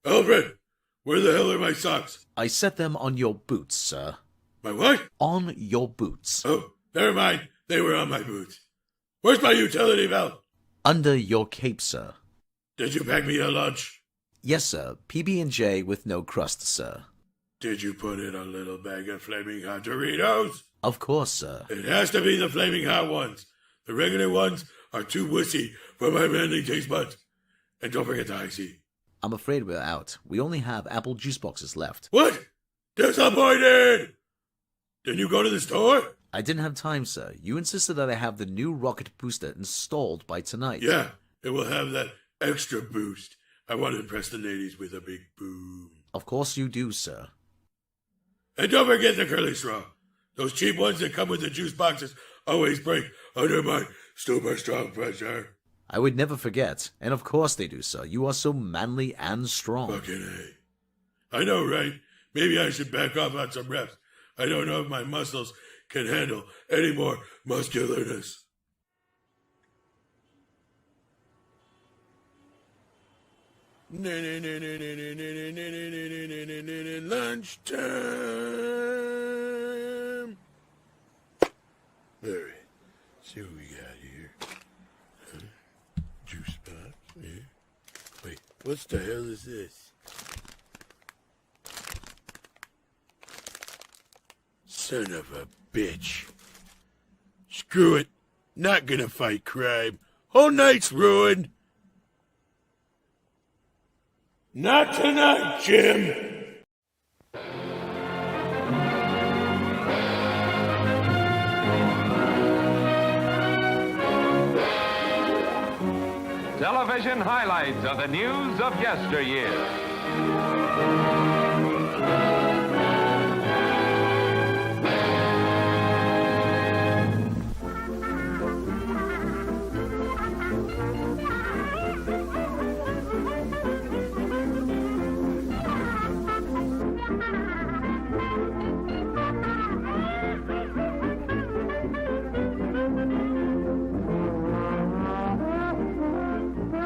Alfred, where the hell are my socks? I set them on your boots, sir. My what? On your boots. Oh, never mind. They were on my boots. Where's my utility belt? Under your cape, sir. Did you pack me a lunch? Yes, sir. PB&J with no crust, sir. Did you put in a little bag of flaming hot Doritos? Of course, sir. It has to be the flaming hot ones. The regular ones are too wussy for my manly taste buds. And don't forget the icy. I'm afraid we're out. We only have apple juice boxes left. What? Disappointed! Did you go to the store? I didn't have time, sir. You insisted that I have the new rocket booster installed by tonight. Yeah, it will have that extra boost. I want to impress the ladies with a big boom. Of course you do, sir. And don't forget the curly straw. Those cheap ones that come with the juice boxes always break under my super strong pressure. I would never forget. And of course they do, sir. You are so manly and strong. Fucking A. I know, right? Maybe I should back off on some reps. I don't know if my muscles can handle any more muscularness. Lunchtime. All right. See what we got here. Juice box. Yeah. Wait, what the hell is this? Son of a bitch. Screw it. Not gonna fight crime. Whole night's ruined. Not tonight, Jim. Television highlights of the news of yesteryear.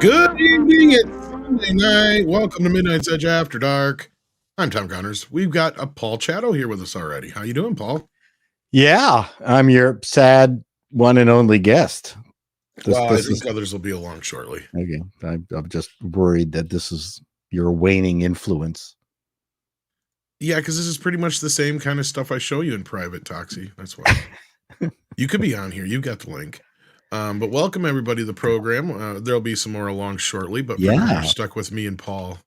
Good evening, it's Sunday night. Welcome to Midnight's Edge After Dark. I'm Tom Connors. We've got a Paul Chatto here with us already. How you doing, Paul? Yeah, I'm your sad one and only guest. I think others will be along shortly. Okay, I'm just worried that this is your waning influence. Yeah, because this is pretty much the same kind of stuff I show you in private, Toxie. That's why. You could be on here. You got the link. But welcome everybody to the program. There'll be some more along shortly, but for now, you're stuck with me and Paul.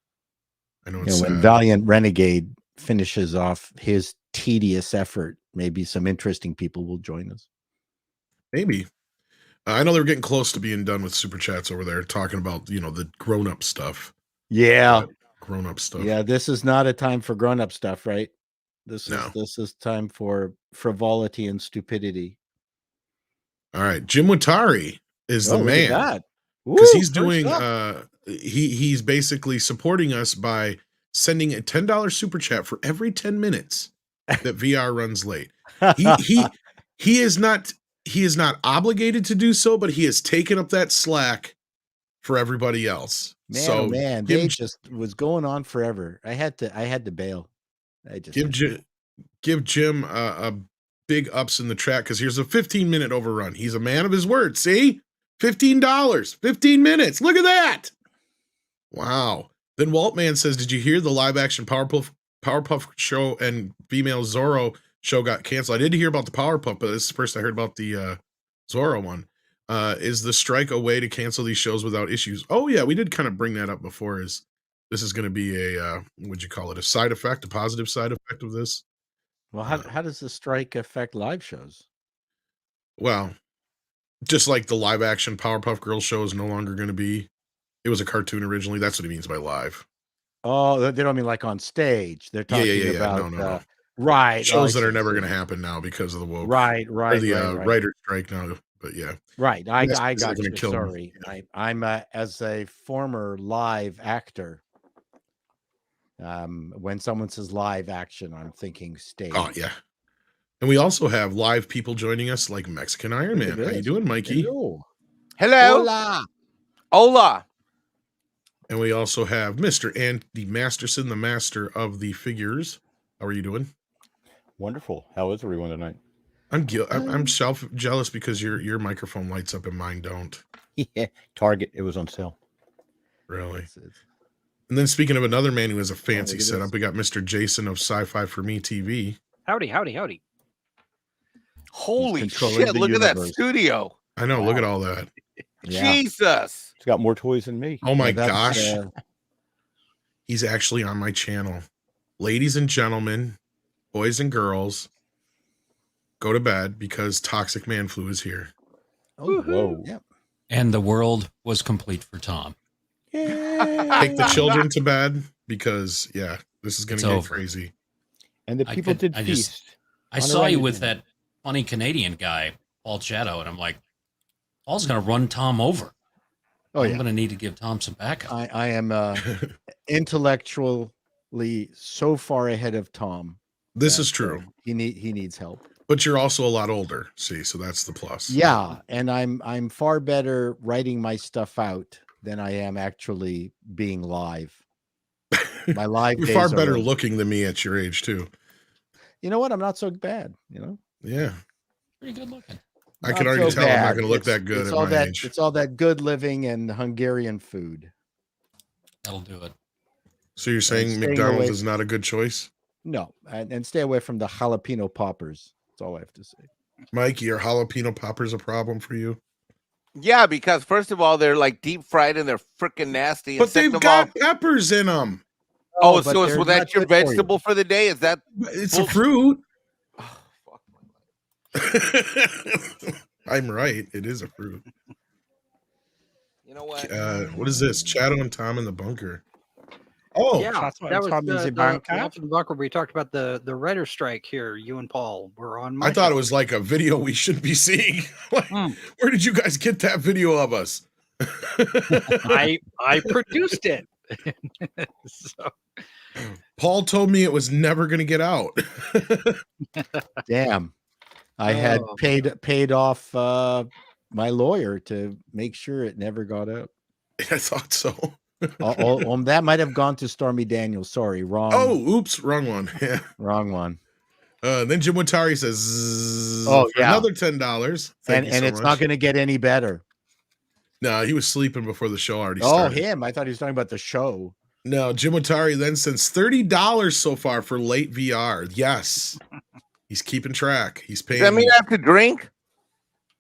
I know it's when Valiant Renegade finishes off his tedious effort, maybe some interesting people will join us. Maybe. I know they're getting close to being done with super chats over there, talking about the grown-up stuff. Yeah, grown-up stuff. Yeah, this is not a time for grown-up stuff, right? This is time for frivolity and stupidity. All right, Jim Watari is the man because he's doing. He's basically supporting us by sending a $10 super chat for every 10 minutes that VR runs late. He is not obligated to do so, but he has taken up that slack for everybody else. Man, they just was going on forever. I had to bail. I just give Jim a big ups in the chat because here's a 15-minute overrun. He's a man of his word. See, $15, 15 minutes. Look at that. Wow. Then Waltman says, "Did you hear the live-action Powerpuff show and female Zorro show got canceled?" I did hear about the Powerpuff, but this is the first I heard about the Zorro one. Is the strike a way to cancel these shows without issues? Oh yeah, we did kind of bring that up before. This is going to be a what'd you call it? A side effect, a positive side effect of this. Well, how does the strike affect live shows? Well, just like the live action Powerpuff Girls show is no longer going to be. It was a cartoon originally. That's what he means by live. Oh, they don't mean like on stage. They're talking about no. Right shows that are never going to happen now because of the woke. Right. Or the writer strike now. But yeah. Right. I got you. Sorry. I'm as a former live actor. When someone says live action, I'm thinking stage. Oh yeah. And we also have live people joining us like Mexican Iron Man. How you doing, Mikey? Hello. Hola. And we also have Mr. Andy Masterson, the master of the figures. How are you doing? Wonderful. How is everyone tonight? I'm jealous because your microphone lights up and mine don't. Yeah, Target. It was on sale. Really? And then speaking of another man who has a fancy setup, we got Mr. Jason of Sci-Fi for Me TV. Howdy, howdy, howdy. Holy shit, look at that studio. I know, look at all that. Yeah. Jesus. It's got more toys than me. Oh my gosh. He's actually on my channel. Ladies and gentlemen, boys and girls, go to bed because Toxic Man Flu is here. Oh, whoa. Yep. And the world was complete for Tom. Take the children to bed because, yeah, this is going to get crazy. And the people did feast. I saw you with that funny Canadian guy, Paul Chatto, and I'm like, Paul's going to run Tom over. Oh, I'm going to need to give Tom some backup. I am intellectually so far ahead of Tom. This is true. He needs help. But you're also a lot older, see, so that's the plus. Yeah, and I'm far better writing my stuff out than I am actually being live. My live You're days far better over. looking than me at your age too. You know what? I'm not so bad, you know? Yeah. Pretty good looking. I can already tell I'm not going to look that good it's at all my that, age. It's all that good living and Hungarian food. That'll do it. So you're saying McDonald's is not a good choice? No, and stay away from the jalapeno poppers. That's all I have to say. Mikey, are jalapeno poppers a problem for you? Yeah, because first of all, they're like deep fried and they're freaking nasty. But they've got peppers in them. Oh, so that's your vegetable for the day? Is that? It's a fruit. I'm right. It is a fruit. You know what? What is this? Chatto and Tom in the bunker. Oh, yeah, that was the bunker. We talked about the writer strike here. You and Paul were on. I thought it was like a video we should be seeing. Like, where did you guys get that video of us? I produced it. So. Paul told me it was never going to get out. Damn. I had paid off my lawyer to make sure it never got out. I thought so. That might have gone to Stormy Daniels. Sorry, wrong. Oh, oops, wrong one. Yeah, wrong one. Then Jim Watari says, "Oh yeah, another $10." And it's not going to get any better. No, he was sleeping before the show already started. Oh, him! I thought he was talking about the show. No, Jim Watari then sends $30 so far for late VR. Yes, he's keeping track. He's paying. Does that mean I have to drink?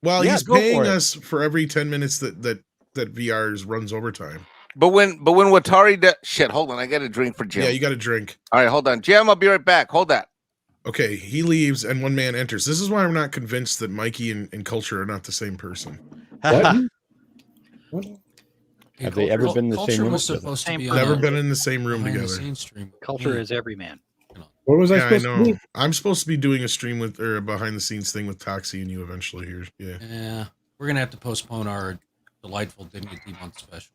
Well, he's paying us for every 10 minutes that VR runs overtime. But when Watari does shit, hold on, I got a drink for Jim. Yeah, you got a drink. All right, hold on, Jim. I'll be right back. Hold that. Okay, he leaves and one man enters. This is why I'm not convinced that Mikey and Culture are not the same person. What? Have they ever been in the same room? Supposed to be never been in the same room together. Culture is every man. What was I supposed to be? I'm supposed to be doing a stream with or a behind the scenes thing with Toxie and you eventually here. Yeah, we're gonna have to postpone our delightful Dignity Month special.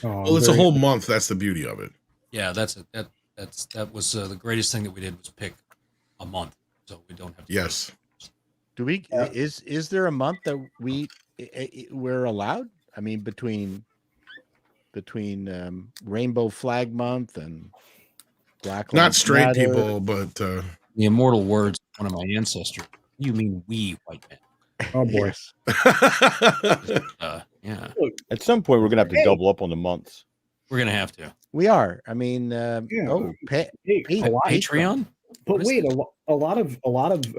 Oh, well, it's a whole month. That's the beauty of it. Yeah, that was the greatest thing that we did was pick a month, so we don't have to. Yes. Do we? Is there a month that we're allowed? I mean, between Rainbow Flag Month and Black Not Lives straight Matter. people, but the immortal words of one of my ancestors. You mean we white men? Oh boy. Yeah. At some point, we're gonna have to double up on the months. We're gonna have to. We are. I mean, Patreon. But wait, a lot of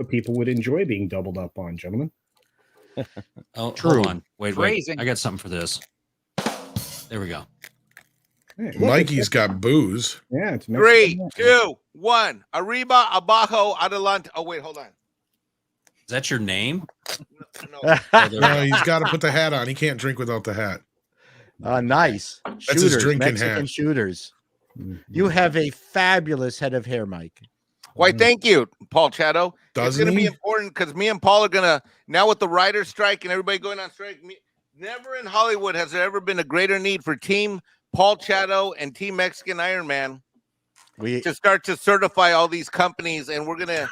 people would enjoy being doubled up on, gentlemen. Oh, True. hold on. Wait. I got something for this. There we go. Hey, Mikey's got booze. Yeah, it's 3, 2, 1. Arriba, abajo, adelante. Oh wait, hold on. Is that your name? No. No, he's got to put the hat on. He can't drink without the hat. Nice. That's his drinking Mexican hat. shooters. You have a fabulous head of hair, Mike. Why, thank you, Paul Chatto. It's Doesn't going to be he? important because me and Paul are going to, now with the writer's strike and everybody going on strike, never in Hollywood has there ever been a greater need for Team Paul Chatto and Team Mexican Iron Man to start to certify all these companies, and we're gonna,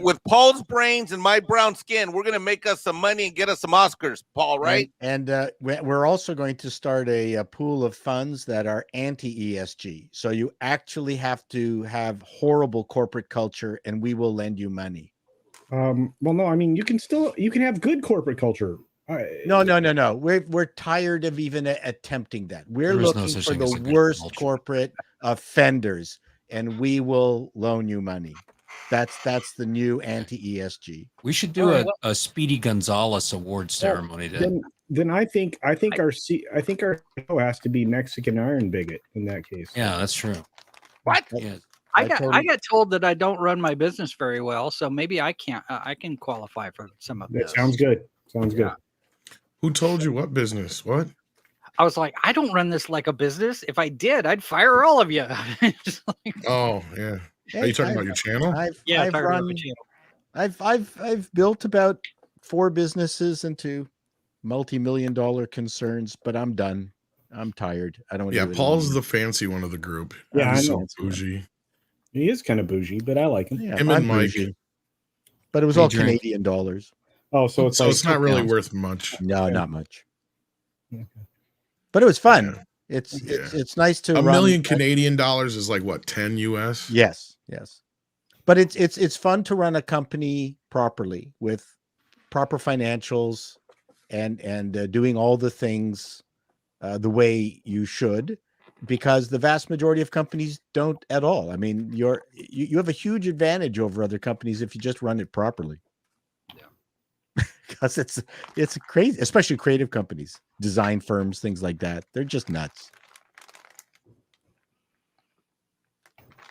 with Paul's brains and my brown skin, we're gonna make us some money and get us some Oscars, Paul. Right? And we're also going to start a pool of funds that are anti-ESG. So you actually have to have horrible corporate culture, and we will lend you money. Well, no, I mean you can have good corporate culture. No. We're tired of even attempting that. We're looking for the worst corporate offenders, and we will loan you money. That's the new anti-ESG. We should do a Speedy Gonzalez award ceremony then I think our show has to be Mexican Iron Bigot in that case. Yeah, that's true. What? Yeah. I got told that I don't run my business very well, so maybe I can't. I can qualify for some of this. That sounds good. Good. Who told you what business? What? I was like, I don't run this like a business. If I did, I'd fire all of you. Oh yeah. Are you talking about your channel? I've built about 4 businesses into multi-million-dollar concerns, but I'm done. I'm tired. I don't. Yeah, Paul's the fancy one of the group. Yeah, He's I know. so bougie. He is kind of bougie, but I like him. Yeah, Him and Mike. bougie. But it was all Canadian dollars. Oh, so it's not really worth much. No, not much. Okay. But it was fun. Yeah. It's nice to $1 million Canadian dollars is like what, 10 US? Yes. But it's fun to run a company properly with proper financials and doing all the things the way you should, because the vast majority of companies don't at all. I mean, you have a huge advantage over other companies if you just run it properly. Because it's crazy, especially creative companies, design firms, things like that. They're just nuts.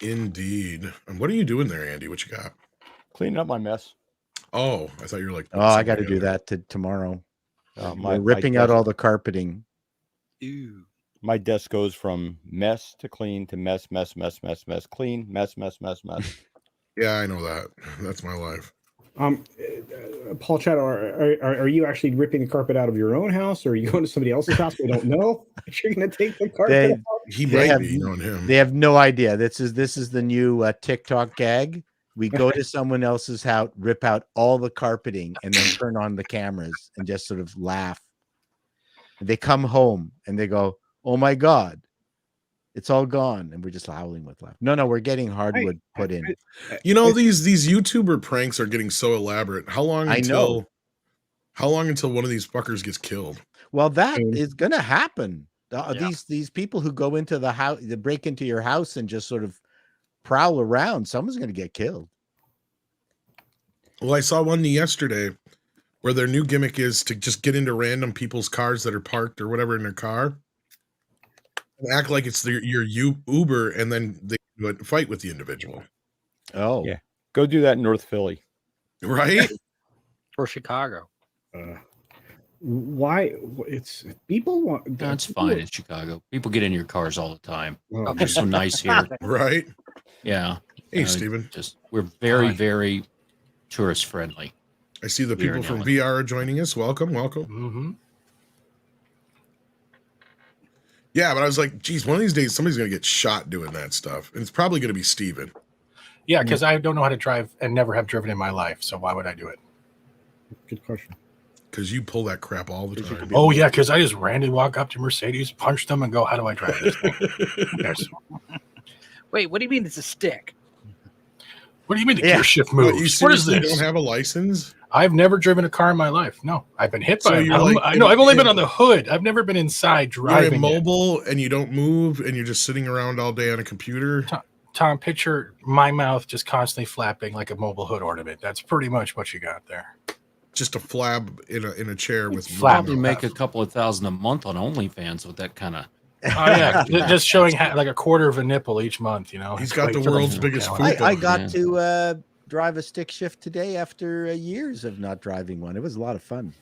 Indeed. And what are you doing there, Andy? What you got? Cleaning up my mess. Oh, I thought you were like. Oh, I got to do that tomorrow. We're ripping out all the carpeting. Ew. My desk goes from mess to clean to mess, clean, mess. Yeah, I know that. That's my life. Paul Chatto, are you actually ripping the carpet out of your own house, or are you going to somebody else's house? We don't know. You're going to take the carpet out? He might be knowing him. They have no idea. This is the new TikTok gag. We go to someone else's house, rip out all the carpeting, and then turn on the cameras and just sort of laugh. And they come home and they go, "Oh my God, it's all gone," and we're just howling with laughter. No, we're getting hardwood put in. You know, these YouTuber pranks are getting so elaborate. How long until one of these fuckers gets killed? Well, that is going to happen. These people who go into the house, they break into your house and just sort of prowl around, someone's going to get killed. Well, I saw one yesterday where their new gimmick is to just get into random people's cars that are parked or whatever in their car, act like it's your Uber, and then they fight with the individual. Oh, yeah. Go do that in North Philly. Right? Or Chicago. Why? It's people want. That's fine in Chicago. People get in your cars all the time. They're so nice here. Right? Yeah. Hey, Steven. We're very, very tourist friendly. I see the people from VR are joining us. Welcome. Mm-hmm. Yeah, but I was like, geez, one of these days somebody's going to get shot doing that stuff. And it's probably going to be Steven. Yeah, because I don't know how to drive and never have driven in my life. So why would I do it? Good question. Because you pull that crap all the time. Oh, yeah, because I just randomly walk up to Mercedes, punch them, and go, how do I drive this thing? Yes. Wait, what do you mean it's a stick? What do you mean the gear shift moves? What is this? You don't have a license? I've never driven a car in my life. No, I've been hit by them. I've only been on the hood. I've never been inside driving. You're immobile and you don't move and you're just sitting around all day on a computer. Tom, picture my mouth just constantly flapping like a mobile hood ornament. That's pretty much what you got there. Just a flab in a chair with probably make a couple of $1,000 a month on OnlyFans with that kind of. Oh yeah, just showing like a quarter of a nipple each month. You know, he's got the world's biggest food. I got to drive a stick shift today after years of not driving one. It was a lot of fun.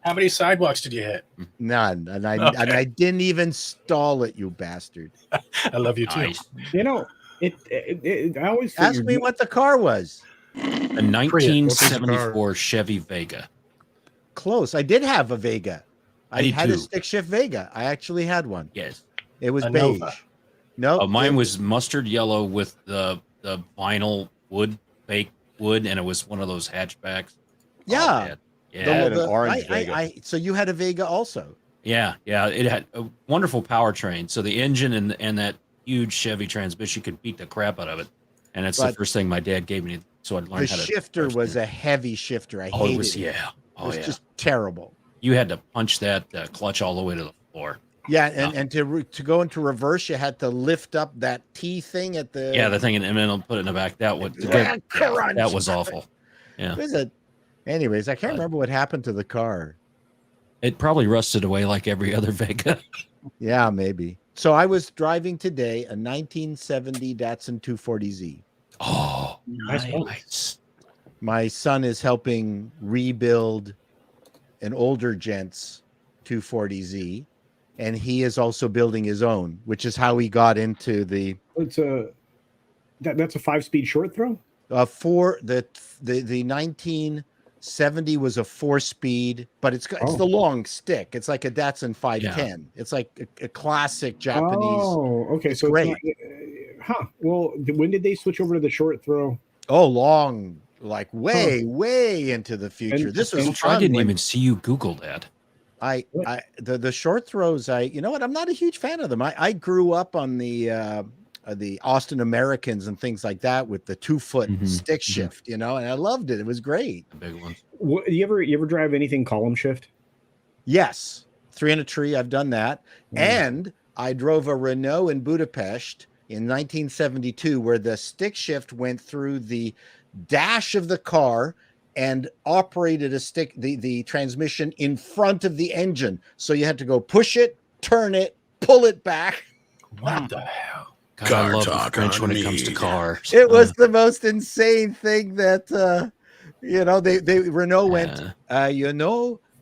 How many sidewalks did you hit? None, and I didn't even stall it, you bastard. I love you too. Nice. You know, I always ask me what the car was. A 1974 Chevy Vega. Close. I did have a Vega. I had a stick shift Vega. I actually had one. Yes. It was a beige. Nova. No, mine was mustard yellow with the vinyl fake wood, and it was one of those hatchbacks. Yeah. Yeah. an orange Vega. So you had a Vega also. Yeah. It had a wonderful powertrain. So the engine and that huge Chevy transmission could beat the crap out of it. And that's the first thing my dad gave me, so I'd learn how to. The shifter was a heavy shifter. I hated it. Yeah. It was just terrible. You had to punch that clutch all the way to the floor. Yeah, and to go into reverse, you had to lift up that T thing at the the thing, and then I'll put it in the back. That was awful. Yeah. Anyways, I can't remember what happened to the car. It probably rusted away like every other Vega. Yeah, maybe. So I was driving today a 1970 Datsun 240Z. Oh, nice. My son is helping rebuild an older gent's 240Z, and he is also building his own, which is how he got into the. That's a 5-speed short throw. The 1970 was a 4-speed, but it's the long stick. It's like a Datsun 510. Yeah. It's like a classic Japanese. Oh, okay. It's so great. Well, when did they switch over to the short throw? Oh, long, like way into the future. This was fun. I didn't even see you Google that. The short throws. You know what? I'm not a huge fan of them. I grew up on the Austin Americans and things like that with the 2-foot stick shift, and I loved it. It was great. The big ones. You ever drive anything column shift? Yes. 3 in a tree. I've done that. And I drove a Renault in Budapest in 1972 where the stick shift went through the dash of the car and operated the transmission in front of the engine. So you had to go push it, turn it, pull it back. What the hell? God, I love the French when it comes to cars. It was the most insane thing that Renault went.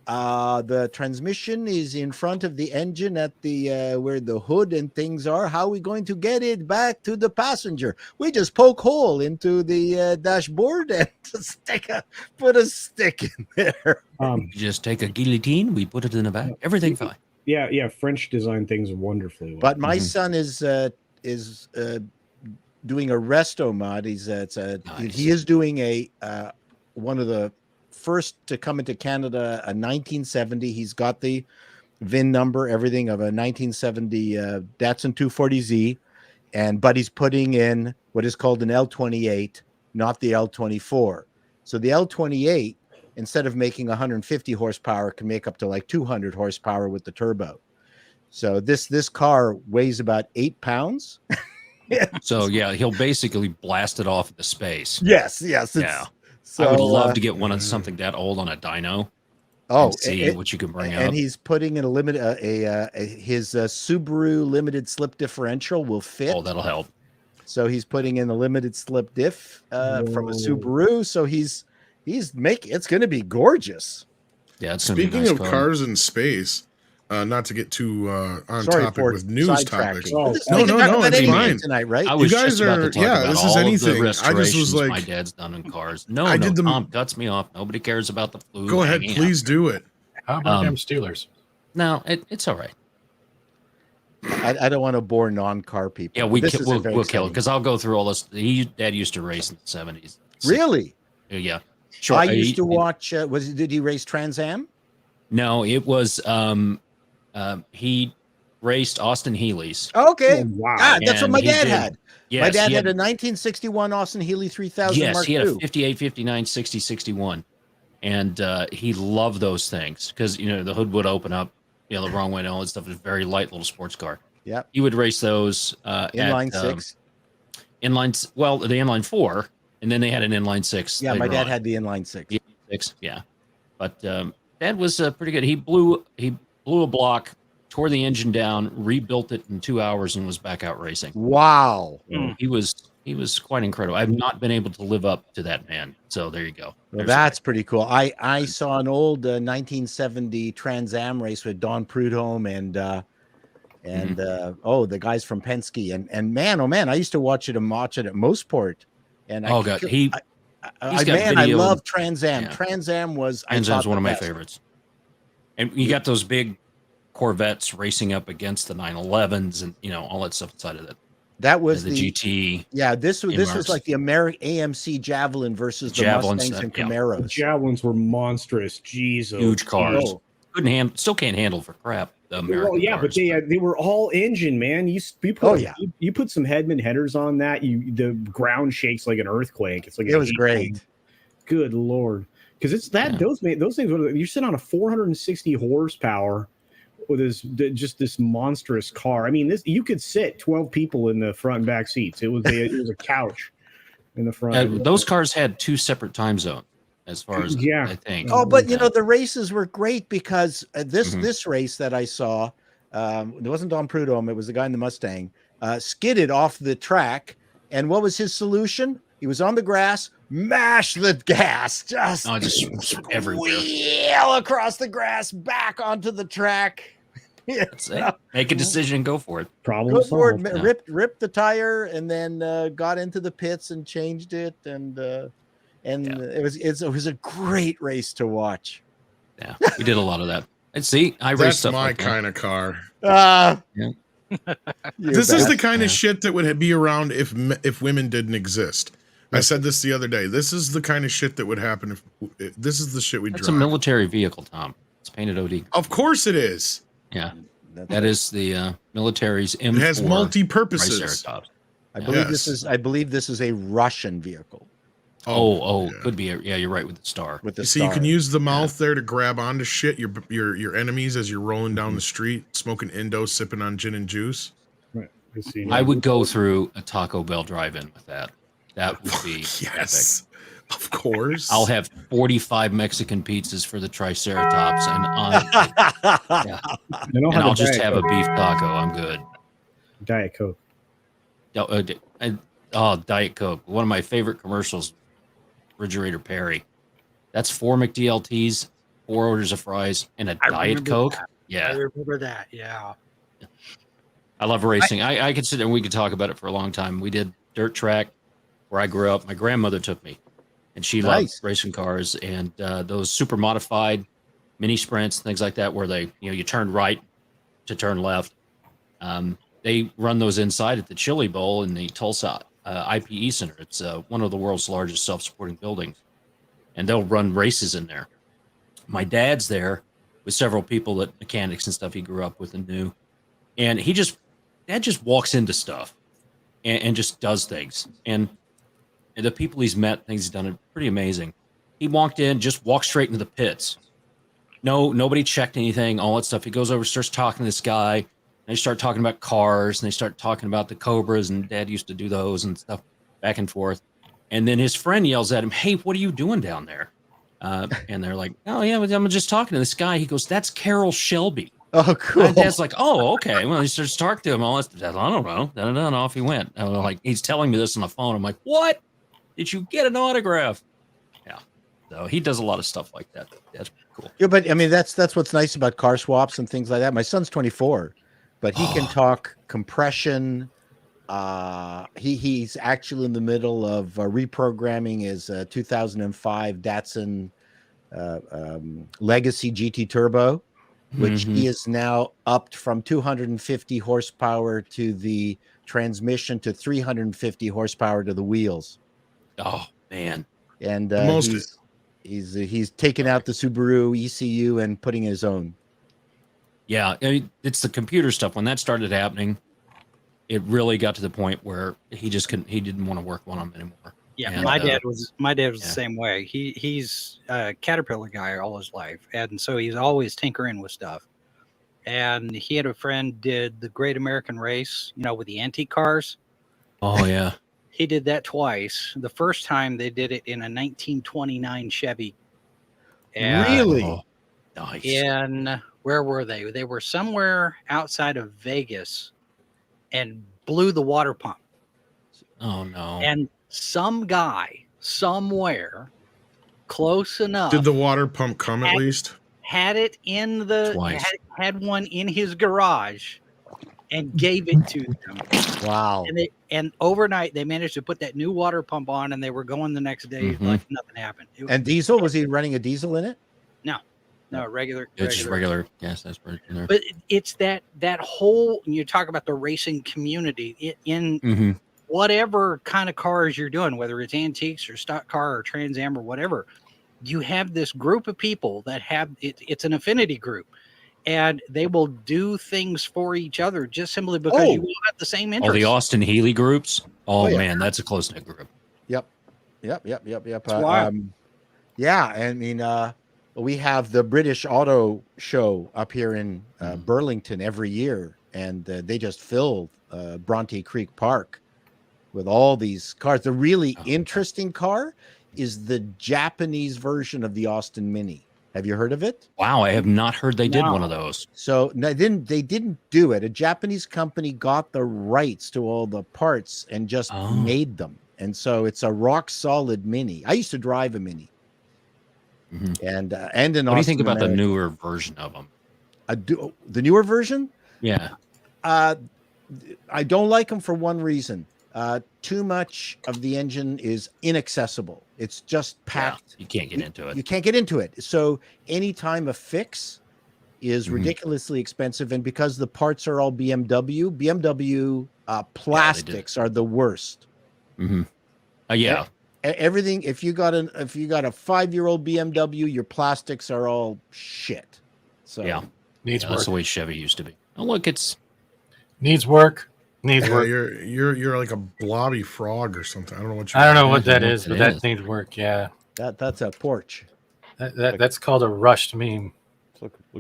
The transmission is in front of the engine at the where the hood and things are. How are we going to get it back to the passenger? We just poke hole into the dashboard and put a stick in there. You just take a guillotine, we put it in the back. Everything fine. Yeah. French design things wonderfully well. But my son is doing a resto mod. He is doing one of the first to come into Canada, a 1970. He's got the VIN number, everything of a 1970 Datsun 240Z, but he's putting in what is called an L28, not the L24. So the L28, instead of making 150 horsepower, can make up to like 200 horsepower with the turbo. So this car weighs about 8 pounds. So yeah, he'll basically blast it off into space. Yes. So, I would love to get one of something that old on a dyno. See what you can bring up. And he's putting in his Subaru limited slip differential will fit. Oh, that'll help. So he's putting in a limited slip diff from a Subaru. So it's going to be gorgeous. Yeah. Speaking of cars in space, not to get too on topic with news topics. No, it's fine tonight, right? I was just about to talk about this is anything. I just was like, my dad's done in cars. Tom cuts me off. Nobody cares about the flu. Go ahead, please do it. How about them Steelers? No, it's all right. I don't want to bore non-car people. Yeah, we'll kill it because I'll go through all this. Dad used to race in the 70s. Really? Yeah. Sure. I used to watch. Did he race Trans Am? No, it was. He raced Austin Healey's. Okay. Oh, wow. That's what my dad had. Yes, my dad had a 1961 Austin Healey 3000 Yes, Mark he had II. a 58, 59, 60, 61. And he loved those things because, the hood would open up, the wrong way and all that stuff. It was a very light little sports car. Yeah. He would race those. Inline 6? The inline 4, and then they had an inline 6. Yeah, my dad had the inline 6. Yeah. But Dad was pretty good. He blew a block, tore the engine down, rebuilt it in 2 hours, and was back out racing. Wow. He was quite incredible. I've not been able to live up to that man. So there you go. Well, that's pretty cool. I saw an old 1970 Trans Am race with Don Prudhomme and the guys from Penske and man, oh man, I used to watch it at Mosport. And I love Trans Am. Yeah. Trans Am was one of my favorites. And you got those big Corvettes racing up against the 911s and all that stuff inside of it. That was the GT. Yeah, this was like the American AMC Javelin versus the Mustangs and Camaros. The Javelins were monstrous. Jesus, huge cars. Still can't handle for crap. The American cars, but they were all engine, man. You put some Hedman headers on that, the ground shakes like an earthquake. It's like it was great. Good Lord, because it's that those things. You're sitting on a 460 horsepower with this monstrous car. I mean, you could sit 12 people in the front and back seats. It was a couch in the front. Those cars had 2 separate time zones, as far as I think. Oh, but the races were great because this race that I saw, it wasn't Don Prudhomme, it was the guy in the Mustang, skidded off the track. And what was his solution? He was on the grass, mash the gas, just everywhere, wheel across the grass, back onto the track. That's it. Make a decision, go for it. Problem solved. Ripped the tire, and then got into the pits and changed it, and it was a great race to watch. Yeah, we did a lot of that. And see, I raced stuff my like kind of car. This is the kind of shit that would be around if women didn't exist. I said this the other day. This is the kind of shit that would happen if this is the shit we drive. It's a military vehicle, Tom. It's painted OD. Of course it is. Yeah, that is the military's M4. It has multi-purposes. I believe this is a Russian vehicle. Could be. You're right with the star. You can use the mouth there to grab onto shit your enemies as you're rolling down the street, smoking Indo, sipping on gin and juice. Right. I would go through a Taco Bell drive-in with that. That would be yes, epic. Of course. I'll have 45 Mexican pizzas for the Triceratops, and I'll just have a beef taco. I'm good. Diet Coke. Diet Coke. One of my favorite commercials, Refrigerator Perry. That's 4 McDLTs, 4 orders of fries, and a Diet Coke. That. Yeah. I remember that. Yeah. I love racing. I could sit there and we could talk about it for a long time. We did dirt track where I grew up. My grandmother took me, and she loved racing cars and those super modified mini sprints, things like that, where you turn right to turn left. They run those inside at the Chili Bowl in the Tulsa IPE Center. It's one of the world's largest self-supporting buildings, and they'll run races in there. My dad's there with several people that mechanics and stuff he grew up with and knew, and Dad just walks into stuff and just does things. And the people he's met, things he's done are pretty amazing. He walked straight into the pits. Nobody checked anything, all that stuff. He goes over, starts talking to this guy, and they start talking about cars, and they start talking about the Cobras, and Dad used to do those and stuff, back and forth. And then his friend yells at him, "Hey, what are you doing down there?" And they're like, "Oh, yeah, I'm just talking to this guy." He goes, "That's Carroll Shelby." Oh, cool. And Dad's like, "Oh, okay." Well, he starts talking to him. All that. I don't know. And off he went. And like, he's telling me this on the phone. I'm like, "What? Did you get an autograph?" Yeah. So he does a lot of stuff like that. That's cool. Yeah, but I mean, that's what's nice about car swaps and things like that. My son's 24, but he can talk compression. He's actually in the middle of reprogramming his 2005 Datsun Legacy GT Turbo, which he is now upped from 250 horsepower to the transmission to 350 horsepower to the wheels. Oh man! And he's taken out the Subaru ECU and putting his own. Yeah, I mean, it's the computer stuff. When that started happening, it really got to the point where he just couldn't. He didn't want to work on them anymore. Yeah, and, my dad was the same way. He's a Caterpillar guy all his life, and so he's always tinkering with stuff. And he had a friend did the Great American Race, with the antique cars. Oh yeah. He did that twice. The first time they did it in a 1929 Chevy. And really? Nice. And where were they? They were somewhere outside of Vegas and blew the water pump. Oh, no. And some guy somewhere close enough. Did the water pump come at least? Had it in had one in his garage and gave it to them. Wow. And overnight they managed to put that new water pump on, and they were going the next day like nothing happened. And diesel, was he running a diesel in it? No, regular. It's just regular gas aspiration there. But it's that whole. You talk about the racing community in whatever kind of cars you're doing, whether it's antiques or stock car or Trans Am or whatever. You have this group of people that have it's an affinity group, and they will do things for each other just simply because you all have the same interests. Oh, the Austin Healey groups. Oh, man, that's a close knit group. Yep. Yeah, I mean, we have the British Auto Show up here in Burlington every year, and they just fill Bronte Creek Park with all these cars. The really interesting car is the Japanese version of the Austin Mini. Have you heard of it? Wow, I have not heard they did one of those. So they didn't do it. A Japanese company got the rights to all the parts and just made them. And so it's a rock solid Mini. I used to drive a Mini. And an what do you think about the newer version of them? The newer version? Yeah. I don't like them for one reason. Too much of the engine is inaccessible. It's just packed. You can't get into it. You can't get into it. So anytime a fix is ridiculously expensive, and because the parts are all BMW plastics are the worst. Yeah. Everything. If you got a 5-year-old BMW, your plastics are all shit. So needs work. That's the way Chevy used to be. Oh, look, it's needs work. Needs work. You're like a blobby frog or something. I don't know what I don't know what that is, but that needs work. Yeah. That's a porch. That's called a rushed meme.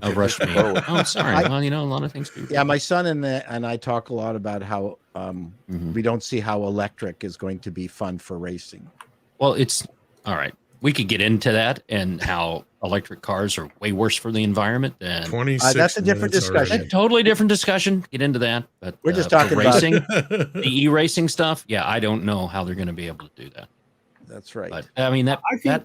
A rushed meme. Oh, sorry. Well, a lot of things do. Yeah, my son and I talk a lot about how we don't see how electric is going to be fun for racing. Well, it's all right. We could get into that and how electric cars are way worse for the environment than 26. That's a different discussion. A totally different discussion. Get into that. But we're just talking racing, the e-racing stuff. Yeah, I don't know how they're going to be able to do that. That's right. But I mean that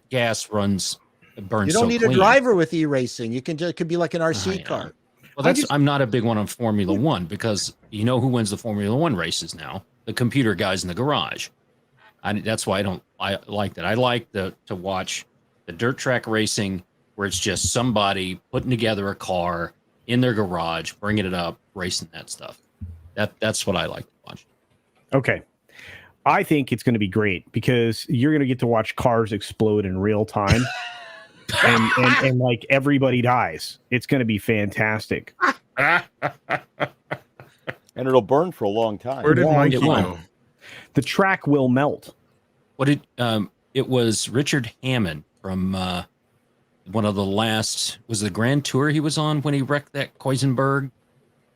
gas burns. You don't need a driver with e-racing. You can just, it could be like an RC car. Well, I'm not a big one on Formula One because you know who wins the Formula One races now? The computer guys in the garage. That's why I like that. I like to watch the dirt track racing where it's just somebody putting together a car in their garage, bringing it up, racing that stuff. That's what I like to watch. Okay. I think it's going to be great because you're going to get to watch cars explode in real time. and like everybody dies. It's going to be fantastic. And it'll burn for a long time. Where did Mikey go? The track will melt. It was Richard Hammond from one of the last, was the Grand Tour he was on when he wrecked that Koisenberg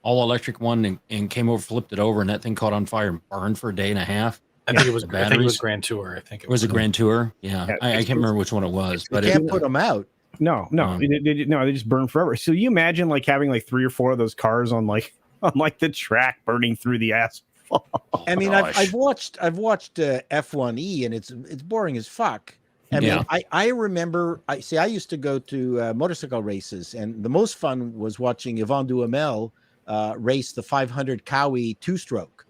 all electric one and came over, flipped it over, and that thing caught on fire and burned for a day and a half. I think it was Grand Tour. I think it was a Grand Tour. Yeah, I can't remember which one it was. But you can't put them out. No, they just burn forever. So you imagine like having like 3 or 4 of those cars on the track burning through the asphalt. I mean, I've watched F1E and it's boring as fuck. I mean, I remember. I used to go to motorcycle races, and the most fun was watching Yvon Duhamel race the 500 Cowie 2-stroke,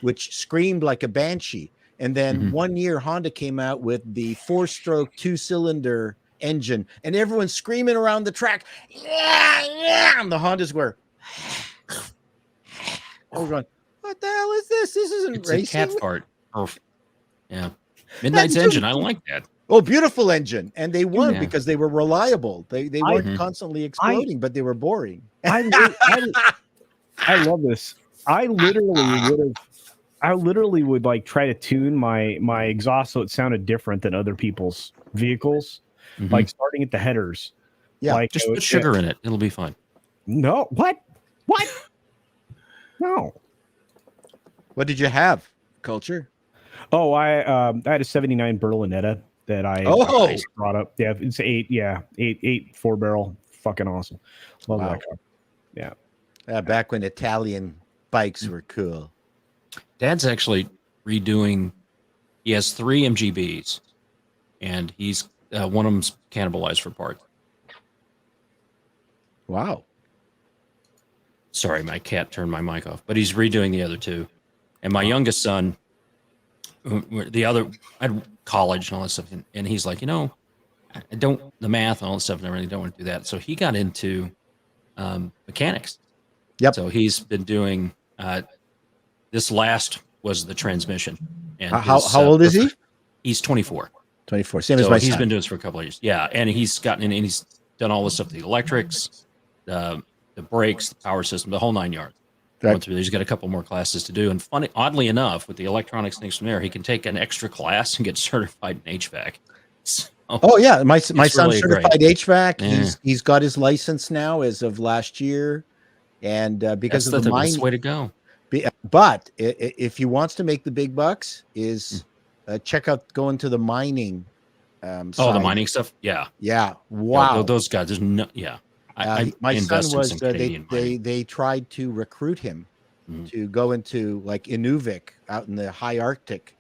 which screamed like a banshee. And then one year, Honda came out with the 4-stroke 2-cylinder engine, and everyone's screaming around the track. And the Hondas were. We're going, what the hell is this? This isn't racing. It's a cat fart. Oh, yeah. Midnight's engine. I like that. Oh, beautiful engine. And they won because they were reliable. They weren't constantly exploding, but they were boring. I love this. I literally would like try to tune my exhaust so it sounded different than other people's vehicles, like starting at the headers. Yeah, like, just put sugar in it. It'll be fine. No, what? No. What did you have, Culture? Oh, I had a '79 Berlinetta that I brought up. Yeah, it's 8 4-barrel. Fucking awesome. Love that car. Yeah. Back when Italian bikes were cool. Dad's actually redoing. He has 3 MGBs, and he's one of them's cannibalized for parts. Wow. Sorry, my cat turned my mic off, but he's redoing the other 2. And my youngest son, the other, I had college and all that stuff, and he's like, the math and all that stuff and everything. Don't want to do that. So he got into mechanics. Yep. So he's been doing this last was the transmission. And how old is he? He's 24. 24. Same as my son. He's been doing this for a couple of years. Yeah, and he's gotten in and he's done all this stuff, the electrics, the brakes, the power system, the whole 9 yards. Right. He's got a couple more classes to do. And oddly enough, with the electronics things from there, he can take an extra class and get certified in HVAC. So, oh yeah, my son's really certified great. HVAC. Yeah. He's got his license now as of last year, and because that's of the best way to go. But if he wants to make the big bucks, check out going to the mining. The mining stuff. Yeah. Wow. Those guys. There's no. Yeah. My son was. They tried to recruit him to go into like Inuvik out in the high Arctic.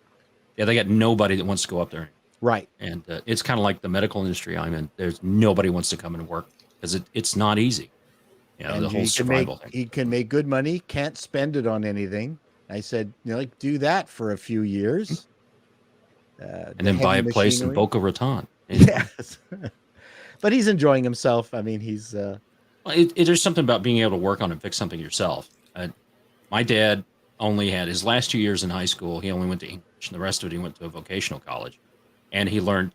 Yeah, they got nobody that wants to go up there. Right. And it's kind of like the medical industry I'm in. There's nobody wants to come and work because it's not easy. You know, and the whole survival thing. He can make good money, can't spend it on anything. I said, do that for a few years. And then buy a place in Boca Raton. Yes. But he's enjoying himself. I mean, he's... there's something about being able to work on and fix something yourself. My dad only had his last 2 years in high school. He only went to English, and the rest of it he went to a vocational college. And he learned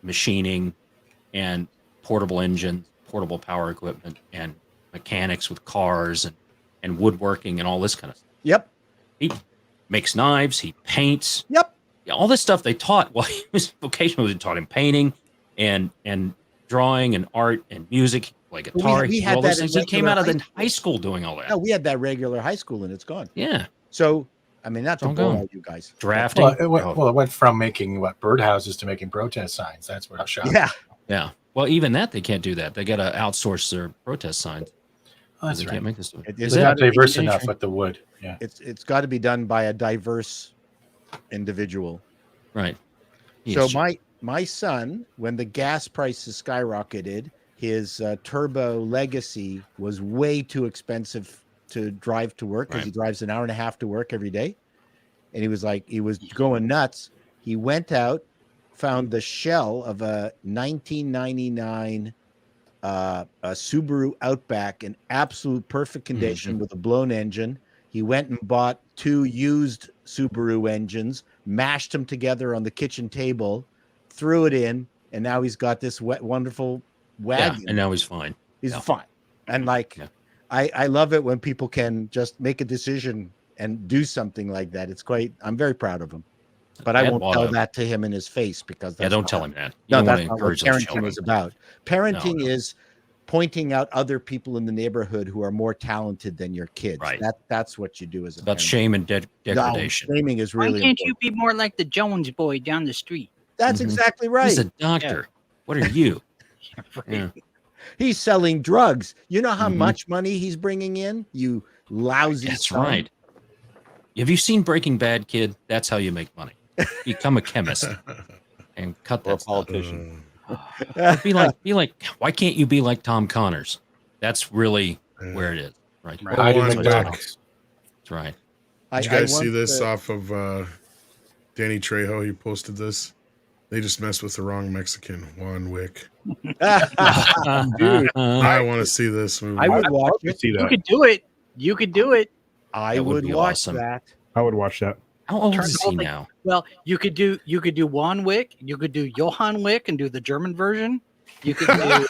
machining and portable engines, portable power equipment, and mechanics with cars and woodworking and all this kind of stuff. Yep. He makes knives. He paints. Yep. Yeah, all this stuff they taught while he was vocational. They taught him painting and drawing and art and music, like guitar. We had all that those things. He came out of the high school doing all that. No, we had that regular high school and it's gone. Yeah. So, I mean, not to bore all you guys. Drafting. Well, it went from making birdhouses to making protest signs. That's what I shot. Yeah. Yeah. Well, even that, they can't do that. They got to outsource their protest signs. Oh, that's right. Can't make this. It's not diverse enough with the wood. Yeah. It's got to be done by a diverse individual. Right. So my son, when the gas prices skyrocketed, his Turbo Legacy was way too expensive to drive to work because he drives an hour and a half to work every day. And he was going nuts. He went out, found the shell of a 1999 a Subaru Outback in absolute perfect condition with a blown engine. He went and bought 2 used Subaru engines, mashed them together on the kitchen table, threw it in, and now he's got this wonderful wagon. Yeah, and now he's fine. He's fine. And I love it when people can just make a decision and do something like that. I'm very proud of him. But I won't tell that to him in his face because that's don't tell him that. No, that's not what parenting is about. Parenting is pointing out other people in the neighborhood who are more talented than your kids. Right. That's what you do as a about parent. shame and degradation. No, shaming is really Why can't important. you be more like the Jones boy down the street? That's exactly right. He's a doctor. Yeah. What are you? Yeah. He's selling drugs. You know how much money he's bringing in? You lousy That's son. right. Have you seen Breaking Bad, kid? That's how you make money. Become a chemist and cut that politician. Be like. Why can't you be like Tom Connors? That's really where it is, right? That's right. Did you guys see this off of Danny Trejo? He posted this. They just messed with the wrong Mexican, Juan Wick. Dude, I want to see this movie. I would watch it. See that. You could do it. You could do it. I would watch that. I would watch that. How old is he now? Well, you could do Juan Wick. You could do Johann Wick and do the German version. You could do.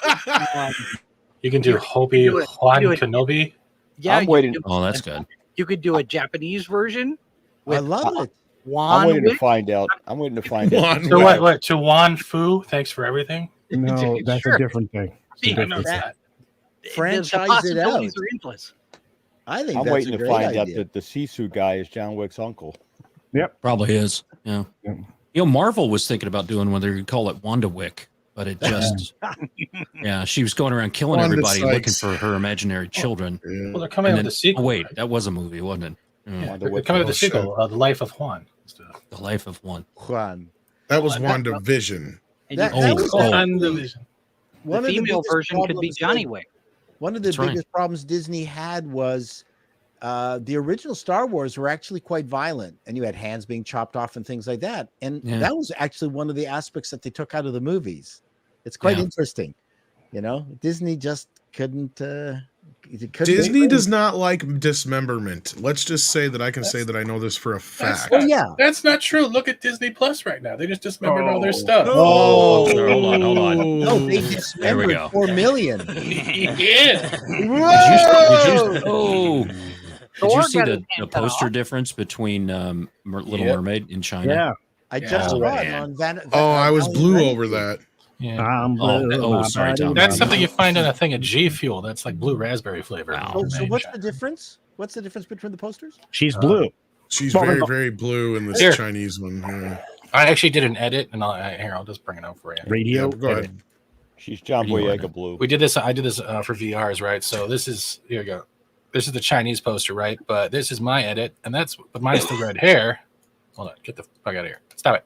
You can do Hobie Juan Kenobi. Yeah, I'm waiting. Oh, that's good. You could do a Japanese version. I love it. I'm waiting to find out. I'm waiting to find out. So what? To Juan Fu, thanks for everything. No, that's a different thing. Franchise it out. Are endless. I think I'm that's waiting a to great find out idea. that the Sisu guy is John Wick's uncle. Yep. Probably is. Yeah. You know, Marvel was thinking about doing one. They could call it Wanda Wick, but it just, yeah, she was going around killing Wanda everybody Sykes. looking for her imaginary children. Well, they're coming out with the sequel. Oh, wait, that was a movie, wasn't it? Yeah, they're coming with the sequel, The Life of Juan. The Life of Juan. That was WandaVision. WandaVision. The female version could be Johnny Wick. One of the biggest problems Disney had was the original Star Wars were actually quite violent, and you had hands being chopped off and things like that. And that was actually one of the aspects that they took out of the movies. It's quite Yeah. interesting. You know, Disney just couldn't. Disney does not like dismemberment. Let's just say that I can say that I know this for a fact. That's not true. Look at Disney Plus right now. They just dismembered all their stuff. Oh, sorry, hold on. No, they There we dismembered go. 4 million. Yeah. Did you see the poster difference between Little Mermaid in China? Yeah. I just saw it on I was blue over that. Yeah. Sorry, Tom. That's something you find in a thing of G Fuel. That's like blue raspberry flavor. So what's the difference? What's the difference between the posters? She's blue. She's very, very blue in this Chinese one. Yeah. I actually did an edit, and I'll just bring it out for you. Radio. Go ahead. She's John Boyega blue. We did this. I did this for VRs, right? So here we go. This is the Chinese poster, right? But this is my edit, and but minus the red hair. Hold on, get the fuck out of here. Stop it.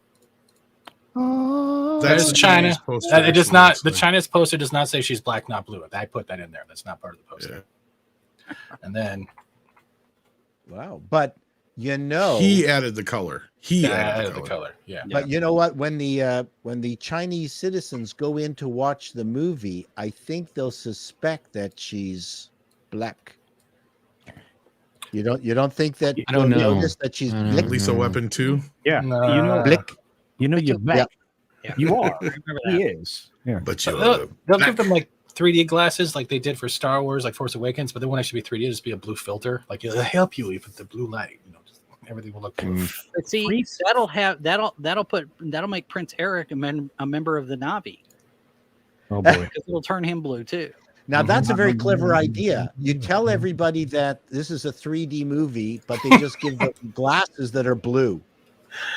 That's China. It does not. The Chinese poster does not say she's black, not blue. I put that in there. That's not part of the poster. Yeah. And then, wow, but he added the color. He added the color. Yeah. But you know what? When the Chinese citizens go in to watch the movie, I think they'll suspect that she's black. You don't think that I don't know. notice that she's black? At least a weapon too. Yeah. Blick. You're black. Yeah. You are. Remember He that. is. Yeah. But they'll give them like 3D glasses, like they did for Star Wars, like Force Awakens. But they won't actually be 3D; it'll just be a blue filter. Like it'll help you with the blue light. Everything will look blue. But see, that'll make Prince Eric a member of the Na'vi. Oh boy, because it'll turn him blue too. Now that's a very clever idea. You tell everybody that this is a 3D movie, but they just give them glasses that are blue.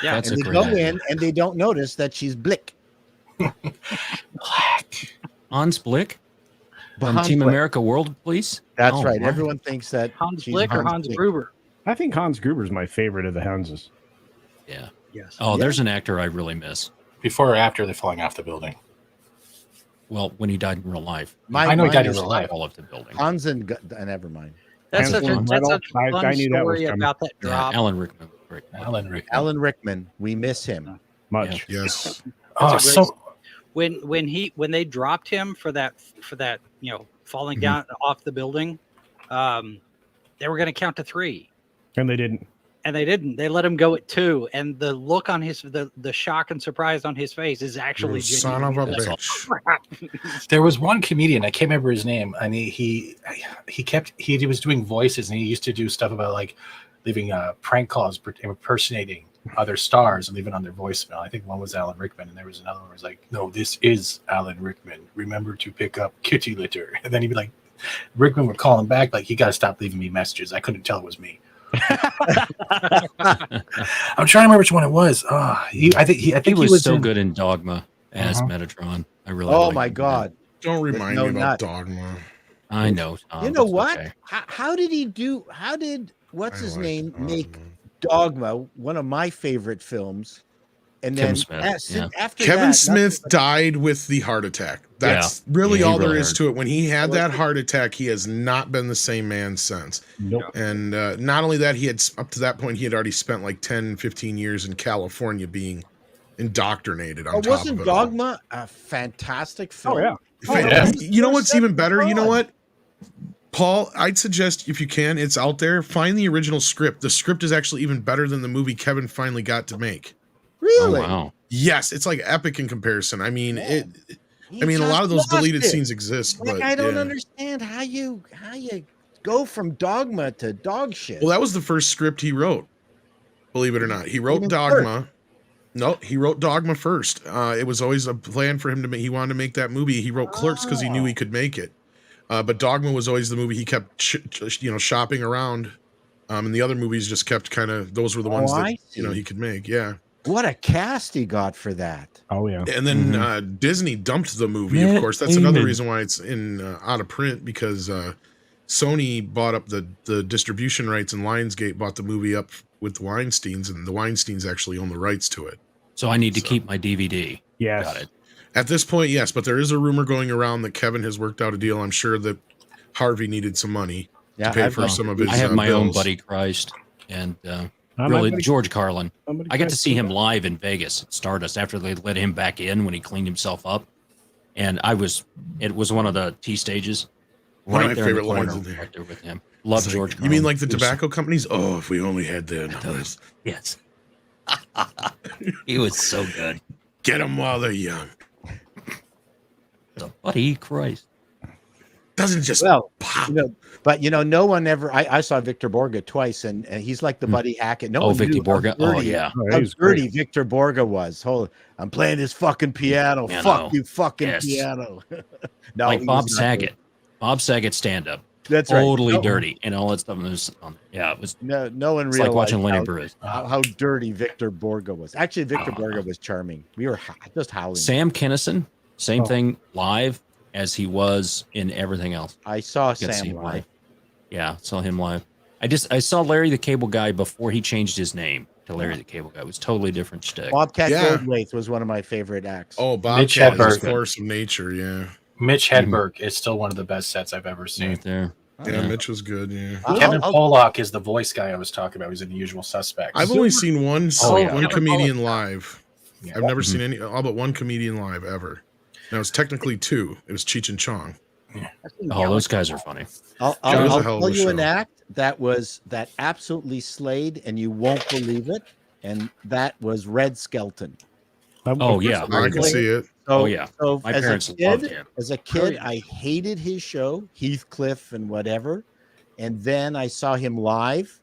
Yeah, that's and a they great go idea. in and they don't notice that she's blick. Black. Hans Blick from Hans Team Blick. America World Police. That's Oh, right. wow. Everyone thinks that Hans she's Blick or Hans Blick. Gruber. I think Hans Gruber's my favorite of the Hanses. Yeah. Yes. Oh, there's an actor I really miss. Before or after they're falling off the building? Well, when he died in real life. I know he died in is real life. All of the building. Hans and never mind. That's such a Hans fun I knew that was story coming. about that drop. Alan Rickman. Alan Rickman. We miss him. Much. Yes. That's a great when they dropped him for that falling down off the building, they were going to count to 3, and they didn't. They let him go at 2, and the look on the shock and surprise on his face is actually Son of a genuine. bitch. There was one comedian, I can't remember his name, and he was doing voices, and he used to do stuff about like leaving prank calls impersonating other stars and leaving on their voicemail. I think one was Alan Rickman, and there was another one where it was like, "No, this is Alan Rickman. Remember to pick up kitty litter." And then he'd be like, Rickman would call him back like, "You got to stop leaving me messages. I couldn't tell it was me." I'm trying to remember which one it was. I think he was so good in Dogma as Metatron. I really. Oh liked my him. God! Don't remind me about Dogma. I know. Tom, You know that's what? okay. How did he do? How did what's his like name Dogma. make Dogma one of my favorite films? And then Kevin Smith, after Kevin that, Smith died with the heart attack. That's really all there is hurt. to it. When he had that heart attack, he has not been the same man since. Nope. And not only that, he had up to that point, he had already spent like 10, 15 years in California being indoctrinated on top wasn't of it all. Dogma a fantastic film? Oh yeah. yeah. You know what's even better? You know what? Paul, I'd suggest if you can, it's out there, find the original script. The script is actually even better than the movie Kevin finally got to make. Really? Oh, wow. Yes, it's like epic in comparison. I mean, He a lot just of those lost deleted it. scenes exist, Like but I don't yeah. understand how you go from Dogma to dog shit. Well, that was the first script he wrote. Believe it or not, he wrote Even Dogma. No, he wrote Dogma first. It was always a plan for him to make. He wanted to make that movie. He wrote Clerks because he knew he could make it. But Dogma was always the movie he kept, shopping around. And the other movies just kept kind of. Those were the ones that he could make. Yeah. What a cast he got for that. Oh yeah. And then Disney dumped the movie. Of course, that's another reason why it's in out of print because Sony bought up the distribution rights, and Lionsgate bought the movie up with the Weinsteins, and the Weinsteins actually own the rights to it. So I need to keep my DVD. Yes. Got it. At this point, yes, but there is a rumor going around that Kevin has worked out a deal. I'm sure that Harvey needed some money to pay for some of his. I have my own bills. buddy Christ, and my really buddy- George Carlin. Somebody I got to Christ see him too. live in Vegas at Stardust after they let him back in when he cleaned himself up. And it was one of the T stages. One Right of my there in the favorite lines corner, in there. right there with him. Love It's George. You mean Carlin. like the He was- tobacco companies? Oh, if we only had their numbers. Yes. He was so good. Get them while they're young. So, buddy, Christ. Doesn't just pop. But no one ever. I saw Victor Borga twice, and he's like the Buddy Hackett. No Oh, one Victor knew how Borga. Oh, dirty- yeah. how dirty Victor Borga was. Hold, I'm playing this fucking piano. Piano. Fuck you, fucking Yes. piano. No, Like he Bob was not Saget. dirty. Bob Saget stand up. That's right. Totally No- dirty and all that stuff. And it was No one it's realized like watching Lenny Bruce. how dirty Victor Borga was. Actually, Victor Borga was charming. We were just howling. Sam Kinison, same Oh. thing live as he was in everything else. I saw You gotta see Sam him live. Yeah, saw him live. I saw Larry the Cable Guy before he changed his name to Larry the Cable Guy. It was totally different shtick. Bobcat Yeah. Goldthwait was one of my favorite acts. Oh, Bob Mitch Cat is Hedberg. force of nature. Yeah. Mitch Hedberg is still one of the best sets I've ever seen. Right there. Yeah, Mitch was good. Yeah. Kevin Pollock is the voice guy I was talking about. He's in The Usual Suspects. I've only seen one yeah. one Kevin comedian live. Yeah. I've never seen all but one comedian live ever. Now it's technically two. It was Cheech and Chong. Oh, those guys are funny. I'll That was a I'll hell of tell a you an show. act that absolutely slayed, and you won't believe it. And that was Red Skelton. Oh yeah, I very can good. see it. So, Oh, yeah. So My as parents a kid, loved him. As a kid, I hated his show, Heathcliff and whatever. And then I saw him live,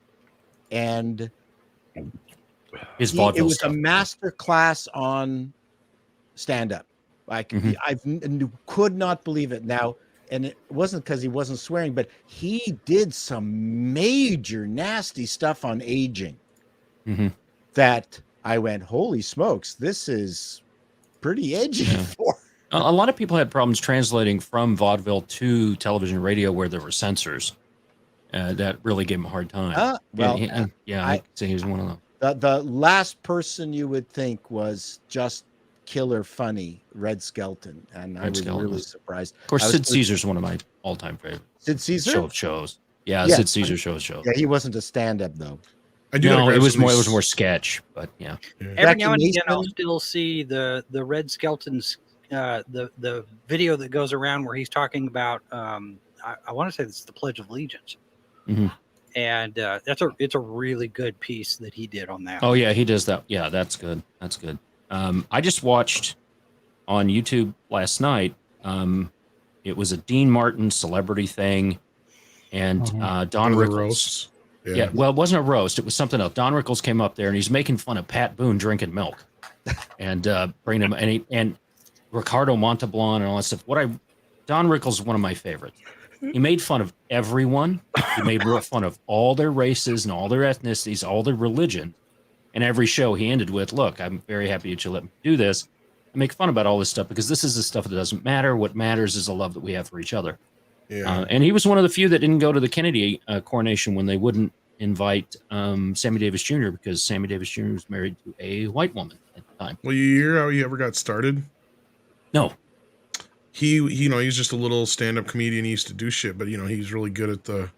and His it vaudeville was stuff. a master class on stand-up. Like Mhm. could not believe it. Now, and it wasn't because he wasn't swearing, but he did some major nasty stuff on aging Mhm. that I went, holy smokes, this is pretty edgy for. A lot of people had problems translating from vaudeville to television radio where there were censors. That really gave him a hard time. Well, I'd say he was one of them. The last person you would think was just killer funny, Red Skelton, and I Red was Skelton really was- surprised. Of course, I was Sid Caesar's one of my all-time favorites. Sid Caesar? Show of shows. Yeah, Yeah. Sid Caesar shows. Yeah, he wasn't a stand-up though. I do No, gotta it was grab more some of these- sketch, but yeah. Every Jackie now and again, I'll Mason? still see the Red Skelton's the video that goes around where he's talking about. I want to say it's the Pledge of Allegiance, Mhm. and it's a really good piece that he did on that. Oh yeah, he does that. Yeah, that's good. That's good. I just watched on YouTube last night. It was a Dean Martin celebrity thing, and Don One of Rickles. the roasts. Yeah, well, it wasn't a roast. It was something else. Don Rickles came up there and he's making fun of Pat Boone drinking milk, and bringing him and Ricardo Montalban and all that stuff. Don Rickles is one of my favorites. He made fun of everyone. He made fun of all their races and all their ethnicities, all their religion. And every show he ended with, "Look, I'm very happy that you let me do this. I make fun about all this stuff because this is the stuff that doesn't matter. What matters is the love that we have for each other." Yeah. And he was one of the few that didn't go to the Kennedy coronation when they wouldn't invite Sammy Davis Jr. because Sammy Davis Jr. was married to a white woman at the time. Well, you hear how he ever got started? No. He's just a little stand-up comedian. He used to do shit, but he's really good at the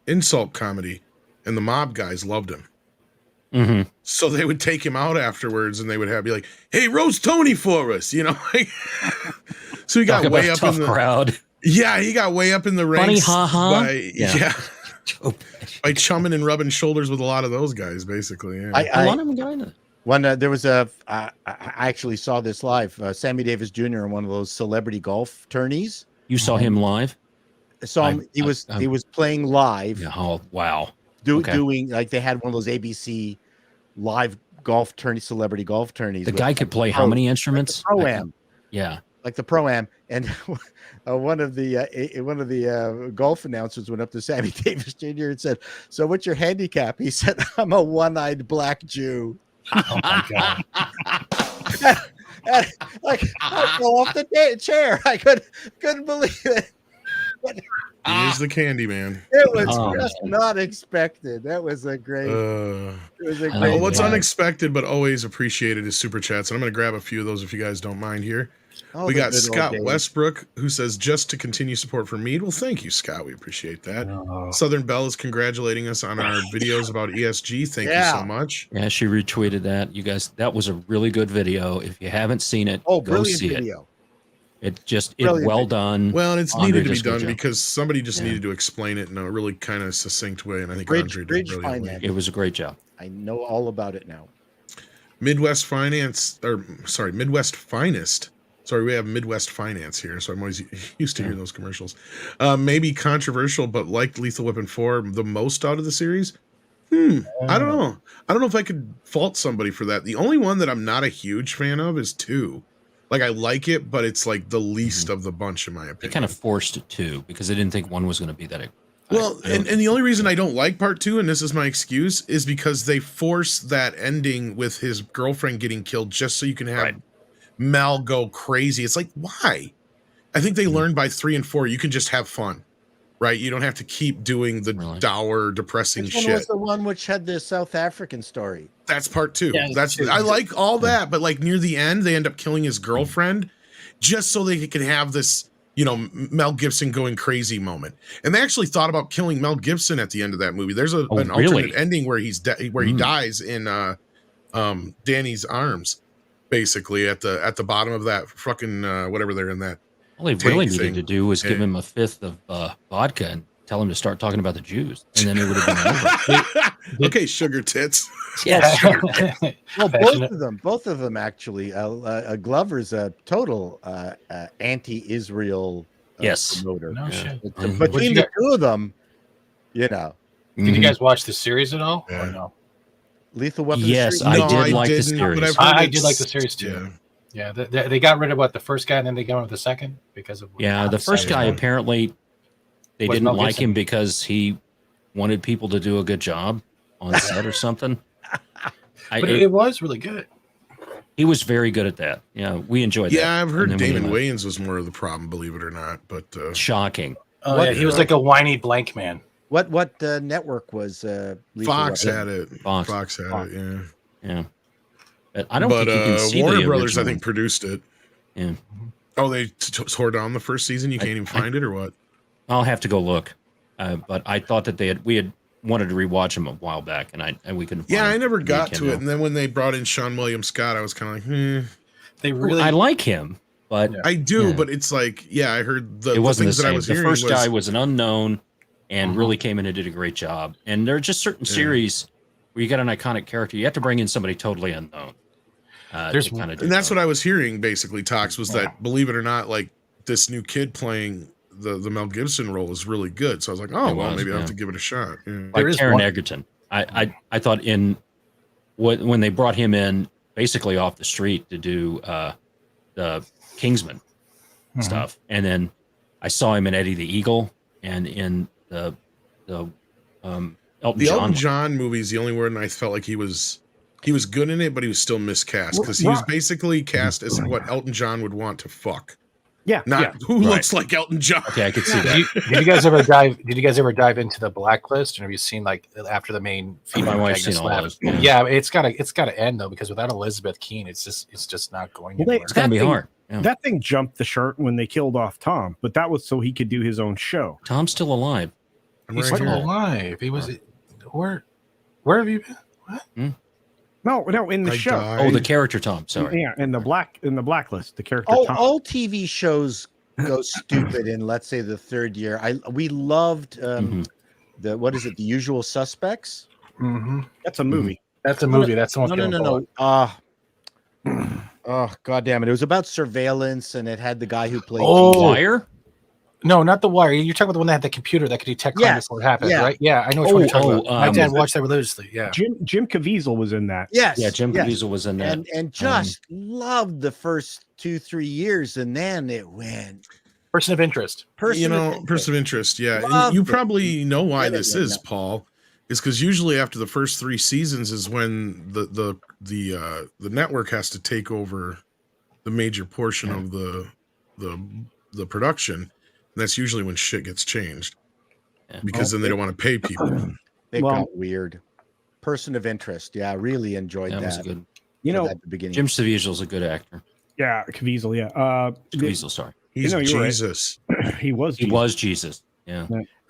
insult comedy, and the mob guys loved him. Mm-hmm. So they would take him out afterwards, and they would be like, "Hey, roast Tony for us," like. So he got Talk way about up tough in the crowd. Yeah, he got way up in the ranks. Funny, ha-ha. By, Yeah. by chumming and rubbing shoulders with a lot of those guys, basically. Yeah. I lot of them got into it. When there was I actually saw this live. Sammy Davis Jr. in one of those celebrity golf tourneys. You saw him live? I saw him. He was playing live. Yeah, oh wow! Doing like they had one of those ABC live golf tourney, celebrity golf tourneys. The guy could play how many instruments? Pro-am. Yeah. Like the Pro-am, and one of the golf announcers went up to Sammy Davis Jr. and said, "So what's your handicap?" He said, "I'm a one-eyed black Jew." Oh my god! and, like I fell off the chair. I couldn't believe it. Here's the candy man. It was just not expected. That was a great. It was a great. What's unexpected but always appreciated is super chats, and I'm going to grab a few of those if you guys don't mind here. Oh, we the got good old Scott days. Westbrook, who says, just to continue support for Mead. Well, thank you, Scott. We appreciate that. Southern Belle is congratulating us on our videos about ESG. Thank you so much. Yeah, she retweeted that. You guys, that was a really good video. If you haven't seen it, go brilliant see video. It well done. Well, and it's Andre needed to be just did a done good job. because somebody just needed to explain it in a really kind of succinct way, and I think Bridge Andre did brilliantly. finance. It was a great job. I know all about it now. Midwest Finance, Midwest Finest. Sorry, we have Midwest Finance here, so I'm always used to hearing those commercials. Maybe controversial, but liked Lethal Weapon 4 the most out of the series. I don't know. I don't know if I could fault somebody for that. The only one that I'm not a huge fan of is 2. Like, I like it, but it's like the least of the bunch, in my opinion. They kind of forced it too because they didn't think 1 was going to be that. Well, and the only reason I don't like part 2, and this is my excuse, is because they force that ending with his girlfriend getting killed just so you can have Mel go crazy. It's like, why? I think they learned by 3 and 4 you can just have fun, right? You don't have to keep doing the dour, depressing Which one shit. was the one which had the South African story? That's part 2. Yeah, That's two. I like all that, but like near the end, they end up killing his girlfriend just so they can have this, Mel Gibson going crazy moment. And they actually thought about killing Mel Gibson at the end of that movie. There's an alternate ending where he dies in Danny's arms, basically at the bottom of that fucking whatever they're in that. All he really needed to do was give him a fifth of vodka and tell him to start talking about the Jews, and then it would have been over. Okay, sugar tits. Yes. Well, both of them actually. Glover's a total anti-Israel promoter. No shit. But between the two of them, Did you guys watch the series at all? Or no? Lethal Weapon. Yes, I did like the series. I did like the series too. Yeah, they got rid of the first guy, and then they got rid of the second because of the first guy apparently they didn't like him because he wanted people to do a good job on set or something. But it was really good. He was very good at that. Yeah, we enjoyed that. Yeah, I've heard Damon Wayans was more of the problem, believe it or not. But shocking. Oh, yeah, he was like a whiny blank man. What network was Fox had it? Fox had it. Yeah. But I don't think you can see Warner the Brothers, I original. think, produced it. Yeah. Oh, they tore down the first season. You can't even find it, or what? I'll have to go look. But I thought that we had wanted to rewatch them a while back, and we couldn't. Yeah, I never got to it. And then when they brought in Sean William Scott, I was kind of like, They really. I like him, but I do, but it's like, I heard it wasn't the things that I same. was The hearing first guy was an unknown, and really came in and did a great job. And there are just certain series where you got an iconic character, you have to bring in somebody totally unknown. And that's what I was hearing. Basically, Tox was that, believe it or not, like this new kid playing the Mel Gibson role is really good. So I was like, maybe I'll have to give it a shot. Yeah. Like Taron Egerton. I thought when they brought him in basically off the street to do the Kingsman stuff, and then I saw him in Eddie the Eagle and in the Elton John movie is the only one I felt like he was good in it, but he was still miscast because he was basically cast as what Elton John would want to fuck. Yeah, not who looks like Elton John. Okay, I could see that. Did you guys ever dive? Did you guys ever dive into the Blacklist? And have you seen like after the main female protagonist left? Yeah, it's gotta end though, because without Elizabeth Keane, it's just not going anywhere. It's gonna be hard. Yeah. That thing jumped the shark when they killed off Tom, but that was so he could do his own show. Tom's still alive. He's still alive. He was. Where have you been? What? No, in the show. Died. Oh, the character Tom. Sorry. Yeah, in the Blacklist, the character. Tom. All TV shows go stupid in, let's say, the third year. We loved the Usual Suspects. Mm-hmm. That's a movie. That's a movie. That's the one. No. Oh, God damn it! It was about surveillance, and it had the guy who played Wire. No, not The Wire. You're talking about the one that had the computer that could detect crime before it happens, right? Yeah, I know what you're talking about. My dad watched that religiously. Yeah, Jim Caviezel was in that. Yes, yeah, Jim Caviezel was in that, and just loved the first 2-3 years, and then it went. Person of interest. Person of interest. Yeah, and you probably know why this is, Paul. Is because usually after the first 3 seasons is when the network has to take over the major portion of the production. that's usually when shit gets changed Yeah. because then they don't want to pay people. It got weird. Person of Interest. Yeah, I really enjoyed That that. was a good. At the beginning. Jim Caviezel's a good actor. Yeah, Caviezel. Yeah, Caviezel. Sorry, he's you're Jesus. Right. He was. He was Jesus. Yeah.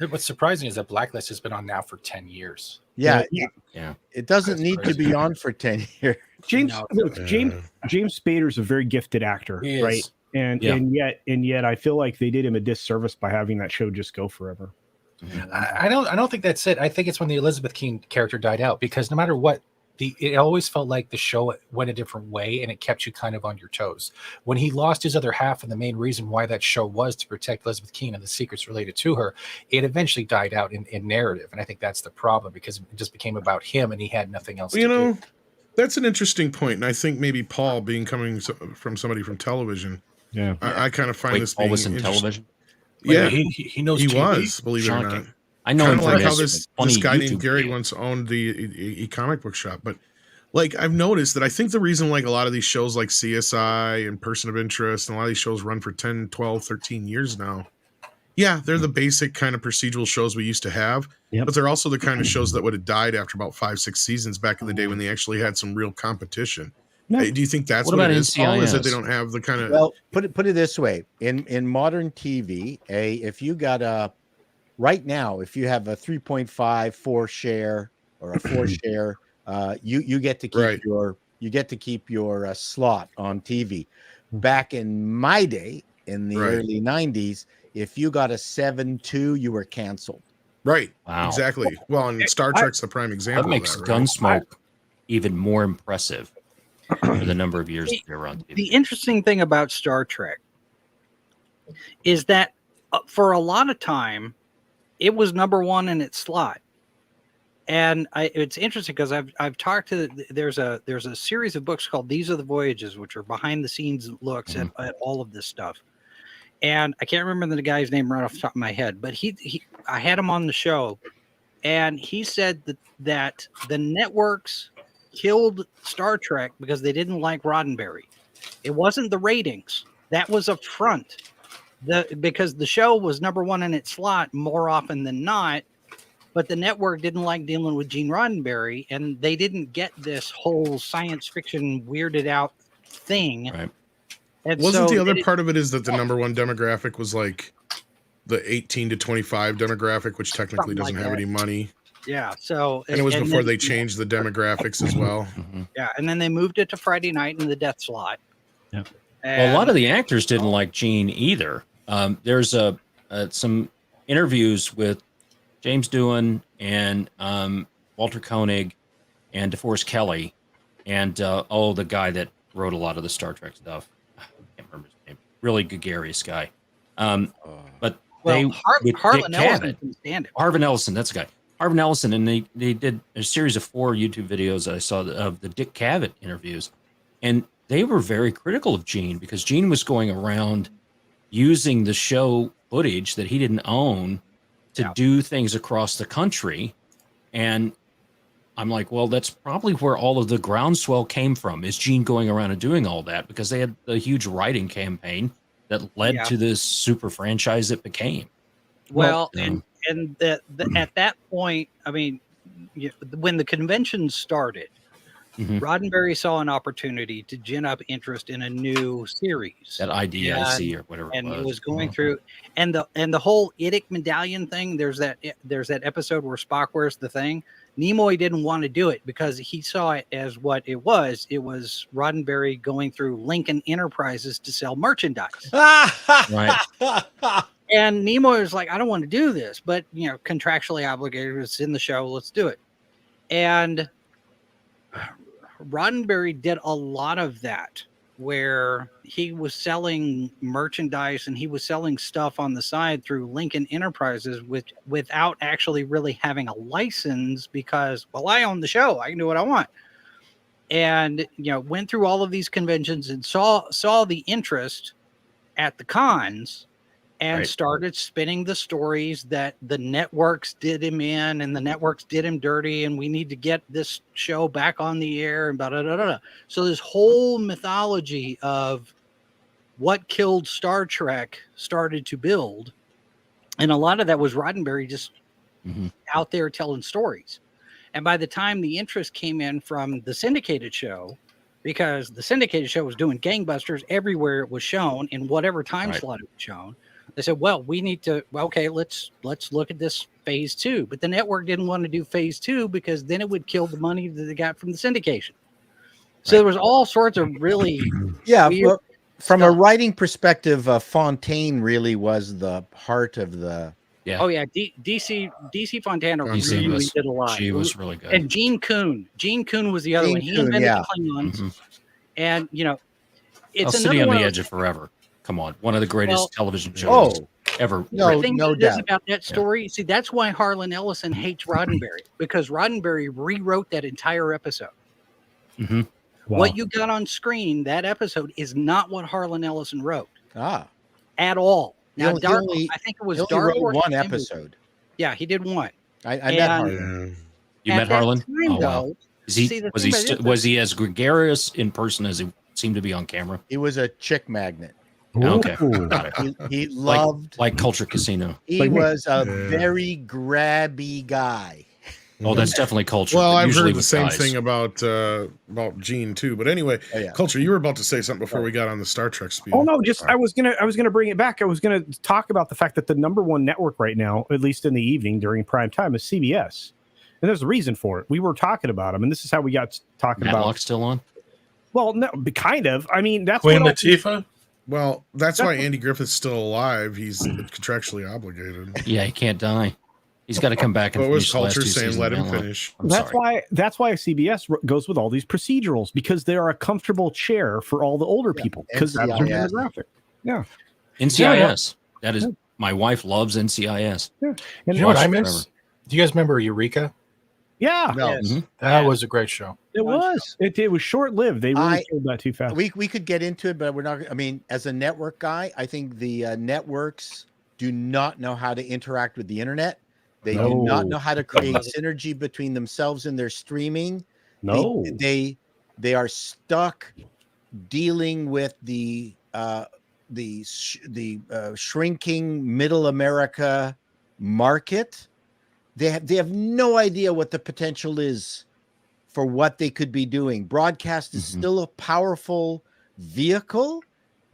What's surprising is that Blacklist has been on now for 10 years. Yeah. It doesn't need to be on for 10 years. James Spader's a very gifted actor, He is. right? And yet I feel like they did him a disservice by having that show just go forever. I don't think that's it. I think it's when the Elizabeth King character died out, because no matter what, it always felt like the show went a different way and it kept you kind of on your toes. When he lost his other half, and the main reason why that show was to protect Elizabeth King and the secrets related to her, it eventually died out in narrative. And I think that's the problem, because it just became about him and he had nothing else to do. That's an interesting point. And I think maybe Paul, coming from somebody from television, I kind of find this Paul being was in television. Yeah, he knows he TV. was, believe it or not. I know him kind of like from how his this guy named YouTube Gary video. once owned the comic book shop. But like I've noticed that I think the reason like a lot of these shows like CSI and Person of Interest and a lot of these shows run for 10, 12, 13 years now. Yeah, they're the basic kind of procedural shows we used to have, but they're also the kind of shows that would have died after about 5-6 seasons back in the day when they actually had some real competition. Do you think that's what it is, Paul? Is that they don't have the kind of... Well, put it this way. In modern TV, if you got right now, if you have a 3.5, 4 share or a 4 share, you get to keep your slot on TV. Back in my day, in the early 90s, if you got a 7.2, you were canceled. Right. Wow. Exactly. Well, and Star Trek's the prime example. That makes of that, right? Gunsmoke even more impressive for the number of years they were on TV. The interesting thing about Star Trek is that for a lot of time, it was number one in its slot. And it's interesting because I've talked to there's a series of books called These Are the Voyages, which are behind the scenes looks at all of this stuff. And I can't remember the guy's name right off the top of my head, but I had him on the show, and he said that the networks killed Star Trek because they didn't like Roddenberry. It wasn't the ratings. That was up front. Because the show was number one in its slot more often than not, but the network didn't like dealing with Gene Roddenberry, and they didn't get this whole science fiction weirded out thing. Right. And Wasn't so the other part of it is that the number one demographic was like the 18 to 25 demographic, which technically doesn't have any money. Yeah. So and it was before they changed the demographics as well. Yeah, and then they moved it to Friday night in the death slot. Yeah. Well, a lot of the actors didn't like Gene either. There's some interviews with James Doohan and Walter Koenig and DeForest Kelley and the guy that wrote a lot of the Star Trek stuff. I can't remember his name. Really gregarious guy. But Harlan Ellison can stand it. Harvin Ellison, that's the guy. Harvin Ellison, and they did a series of 4 YouTube videos that I saw of the Dick Cavett interviews, and they were very critical of Gene because Gene was going around using the show footage that he didn't own to do things across the country. And I'm like, well, that's probably where all of the groundswell came from, is Gene going around and doing all that, because they had a huge writing campaign that led to this super franchise it became. Well, and at that point, I mean, when the convention started, Roddenberry saw an opportunity to gin up interest in a new series. That IDIC or whatever and it was. Going through and the whole Idic medallion thing. There's that episode where Spock wears the thing. Nimoy didn't want to do it because he saw it as what it was. It was Roddenberry going through Lincoln Enterprises to sell merchandise. Right. And Nimoy was like, I don't want to do this, but contractually obligated. It's in the show. Let's do it. And Roddenberry did a lot of that, where he was selling merchandise and he was selling stuff on the side through Lincoln Enterprises, without actually really having a license, because, well, I own the show. I can do what I want. And, went through all of these conventions and saw the interest at the cons, and started spinning the stories that the networks did him in, and the networks did him dirty, and we need to get this show back on the air, and blah, blah, blah, blah. So this whole mythology of what killed Star Trek started to build. And a lot of that was Roddenberry just out there telling stories. And by the time the interest came in from the syndicated show, because the syndicated show was doing gangbusters everywhere it was shown in whatever time slot it was shown, they said, well, we need to, okay, let's look at this phase 2. But the network didn't want to do phase 2 because then it would kill the money that they got from the syndication. So there was all sorts of really weird from a writing perspective, Fontaine really was the heart of the. Yeah. Oh yeah, DC Fontana really did a lot. She was really good. And Gene Kuhn was the other one. He invented the Klingons, and it's City on the Edge of Forever. Come on, one of the greatest television shows ever. The thing is about that story. See, that's why Harlan Ellison hates Roddenberry, because Roddenberry rewrote that entire episode. Wow. What you got on screen that episode is not what Harlan Ellison wrote. At all. Now, I think it was Dark Horse. One episode. Yeah, he did one. I met Harlan. You met Harlan? Time, wow. Was he as gregarious in person as he seemed to be on camera? He was a chick magnet. Okay, got it. He loved like Culture Casino. He was a very grabby guy. Oh, that's definitely Culture. Well, I've usually heard the same thing about Gene too. But anyway, Culture, you were about to say something before we got on the Star Trek speed. Oh no, I was gonna bring it back. I was gonna talk about the fact that the number one network right now, at least in the evening during prime time, is CBS, and there's a reason for it. We were talking about them, and this is how we got talking Matlock about. Still on? Well, no, kind of. I mean, that's Queen Latifah. Well, that's why Andy Griffith's still alive. He's contractually obligated. Yeah, he can't die. He's got to come back and what was finish the last Culture two saying? seasons Let of him Matlock. finish. That's why CBS goes with all these procedurals, because they are a comfortable chair for all the older people, because that's their demographic. Yeah. NCIS. That is, my wife loves NCIS. Yeah. And you know what I miss? Do you guys remember Eureka? Yeah. No. That was a great show. It was. It was short lived. They really killed that too fast. We could get into it, but we're not. I mean, as a network guy, I think the networks do not know how to interact with the internet. They do not know how to create synergy between themselves and their streaming. No, they are stuck dealing with the shrinking middle America market. They have no idea what the potential is for what they could be doing. Broadcast is still a powerful vehicle,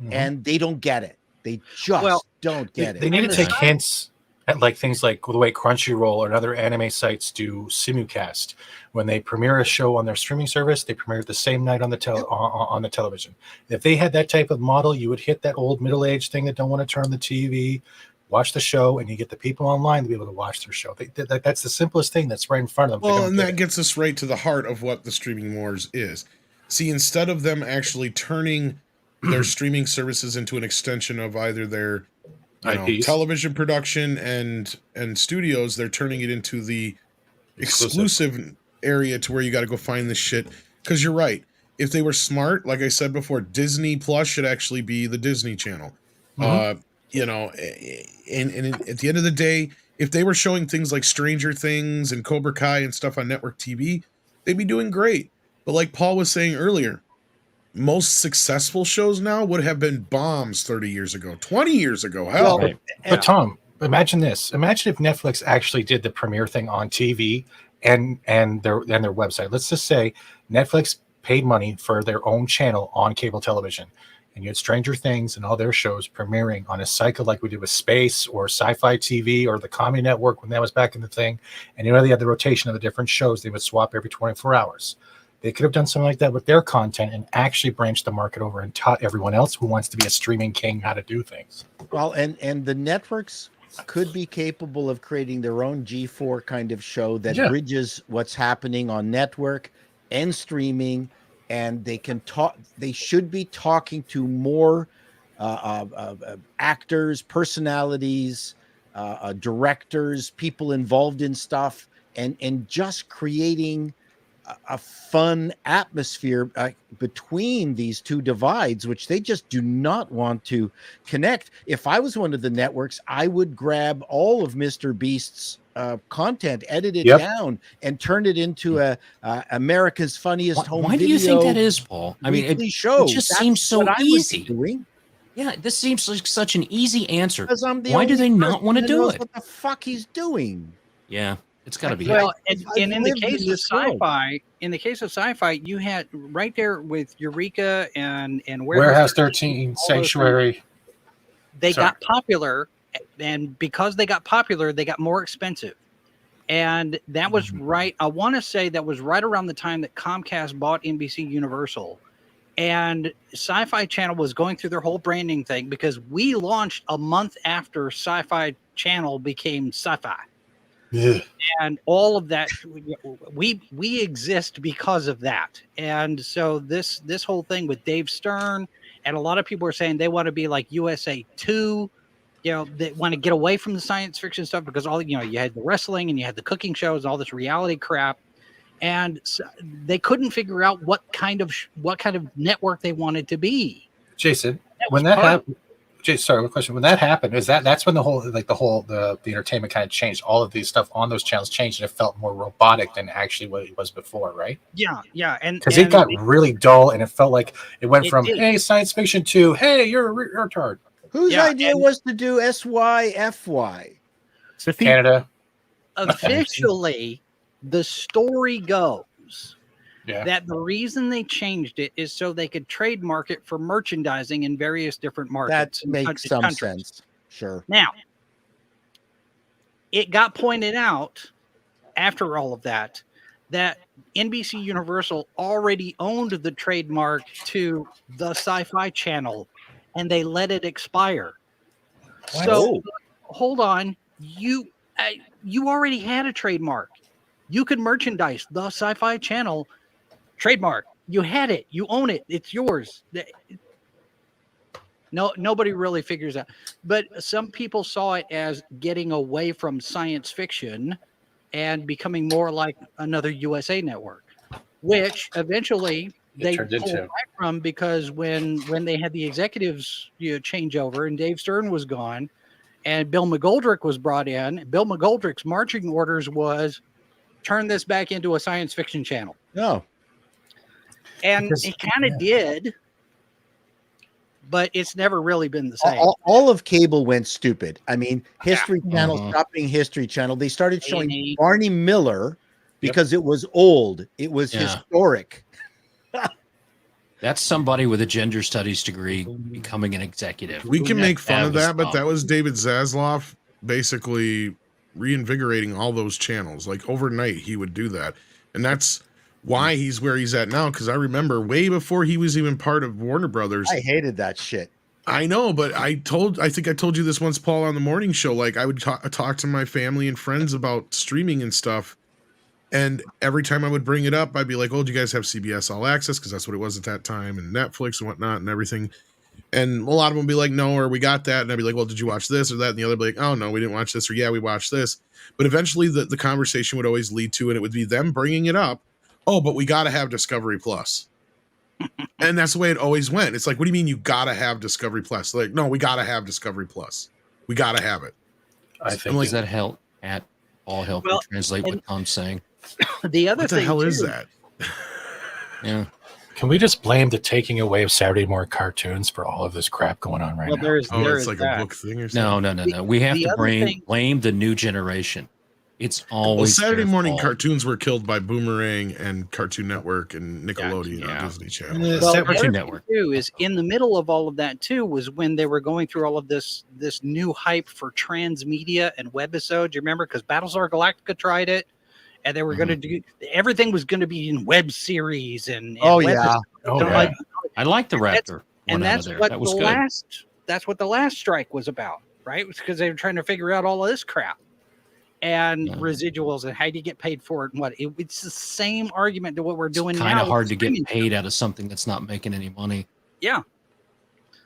and they don't get it. They just don't get it. They need to take hints at like things like the way Crunchyroll or other anime sites do simulcast. When they premiere a show on their streaming service, they premiere it the same night on the television. If they had that type of model, you would hit that old middle-aged thing that don't want to turn the TV, watch the show, and you get the people online to be able to watch their show. That's the simplest thing that's right in front of them. Well, and that gets us right to the heart of what the streaming wars is. See, instead of them actually turning their streaming services into an extension of either their television production and studios, they're turning it into the exclusive area to where you got to go find this shit. Because you're right. If they were smart, like I said before, Disney Plus should actually be the Disney Channel. And at the end of the day, if they were showing things like Stranger Things and Cobra Kai and stuff on network TV, they'd be doing great. But like Paul was saying earlier, most successful shows now would have been bombs 30 years ago, 20 years ago. Hell. Right. But Tom, imagine this. Imagine if Netflix actually did the premiere thing on TV and their website. Let's just say Netflix paid money for their own channel on cable television. And you had Stranger Things and all their shows premiering on a cycle like we did with Space or Sci-Fi TV or the Comedy Network when that was back in the thing. And they had the rotation of the different shows. They would swap every 24 hours. They could have done something like that with their content and actually branched the market over and taught everyone else who wants to be a streaming king how to do things. Well, and the networks could be capable of creating their own G4 kind of show that bridges what's happening on network and streaming, and they can talk. They should be talking to more actors, personalities, directors, people involved in stuff, and just creating a fun atmosphere between these two divides, which they just do not want to connect. If I was one of the networks, I would grab all of Mr. Beast's content, edit it down, and turn it into a America's Funniest Home Why Video. do you think that is, Paul? I mean, it show. just seems so easy. Yeah, this seems like such an easy answer. Because I'm the Why do only they not person want to that do knows it? what the fuck he's doing. Yeah, it's got to be. Well, I've and in the lived case in of this world. sci-fi, you had right there with Eureka and Warehouse 13, all those Sanctuary. things, they Sorry. got popular, and because they got popular, they got more expensive. And that was right. I want to say that was right around the time that Comcast bought NBC Universal. And Sci-Fi Channel was going through their whole branding thing because we launched a month after Sci-Fi Channel became Sci-Fi. Yeah. And all of that, we exist because of that. And so this whole thing with Dave Stern, and a lot of people are saying they want to be like USA 2. They want to get away from the science fiction stuff because you had the wrestling and you had the cooking shows and all this reality crap. And so they couldn't figure out what kind of network they wanted to be. Jason, when that happened, sorry, one question. When that happened, that's when the entertainment kind of changed. All of these stuff on those channels changed, and it felt more robotic than actually what it was before, right? Yeah, and because it got really dull, and it felt like it went from did. hey science fiction to hey you're a retard. Whose idea was to do SYFY? Canada. Officially, the story goes that the reason they changed it is so they could trademark it for merchandising in various different markets. That makes some sense. Sure. Now, it got pointed out after all of that NBC Universal already owned the trademark to the Sci-Fi Channel, and they let it expire. What? So, hold on, you already had a trademark. You could merchandise the Sci-Fi Channel trademark. You had it. You own it. It's yours. No, nobody really figures out. But some people saw it as getting away from science fiction and becoming more like another USA network, which eventually they pulled back from because when they had the executives change over and Dave Stern was gone and Bill McGoldrick was brought in, Bill McGoldrick's marching orders was turn this back into a science fiction channel. No. And it kind of did, but it's never really been the same. All of cable went stupid. I mean, History Channel stopped being History Channel. They started showing Barney Miller because it was old. It was historic. That's somebody with a gender studies degree becoming an executive. We can make fun of that, but that was David Zaslav basically reinvigorating all those channels. Like overnight, he would do that. And that's why he's where he's at now. Because I remember way before he was even part of Warner Brothers. I hated that shit. I know, but I think I told you this once, Paul, on the morning show. Like I would talk to my family and friends about streaming and stuff. And every time I would bring it up, I'd be like, oh, do you guys have CBS All Access? Because that's what it was at that time, and Netflix and whatnot and everything. And a lot of them would be like, no, or we got that. And I'd be like, well, did you watch this or that? And the other would be like, oh, no, we didn't watch this. Or yeah, we watched this. But eventually the conversation would always lead to, and it would be them bringing it up. Oh, but we got to have Discovery Plus. And that's the way it always went. It's like, what do you mean you got to have Discovery Plus? Like, no, we got to have Discovery Plus. We got to have it. I think does that help at all help translate what Tom's saying? The other thing, what the hell is that? Yeah. Can we just blame the taking away of Saturday morning cartoons for all of this crap going on right now? It's like a book thing or something? No. We have to blame the new generation. It's always Saturday morning cartoons were killed by Boomerang and Cartoon Network and Nickelodeon and Disney Channel. Well, Cartoon Network too is in the middle of all of that too was when they were going through all of this new hype for transmedia and webisodes. You remember because Battlestar Galactica tried it, and they were going to do everything was going to be in web series and I like the Raptor, and that's what that's what the last strike was about, right? It was because they were trying to figure out all of this crap. And residuals and how do you get paid for it and what it's the same argument to what we're doing now. Kind of hard to get paid out of something that's not making any money. Yeah.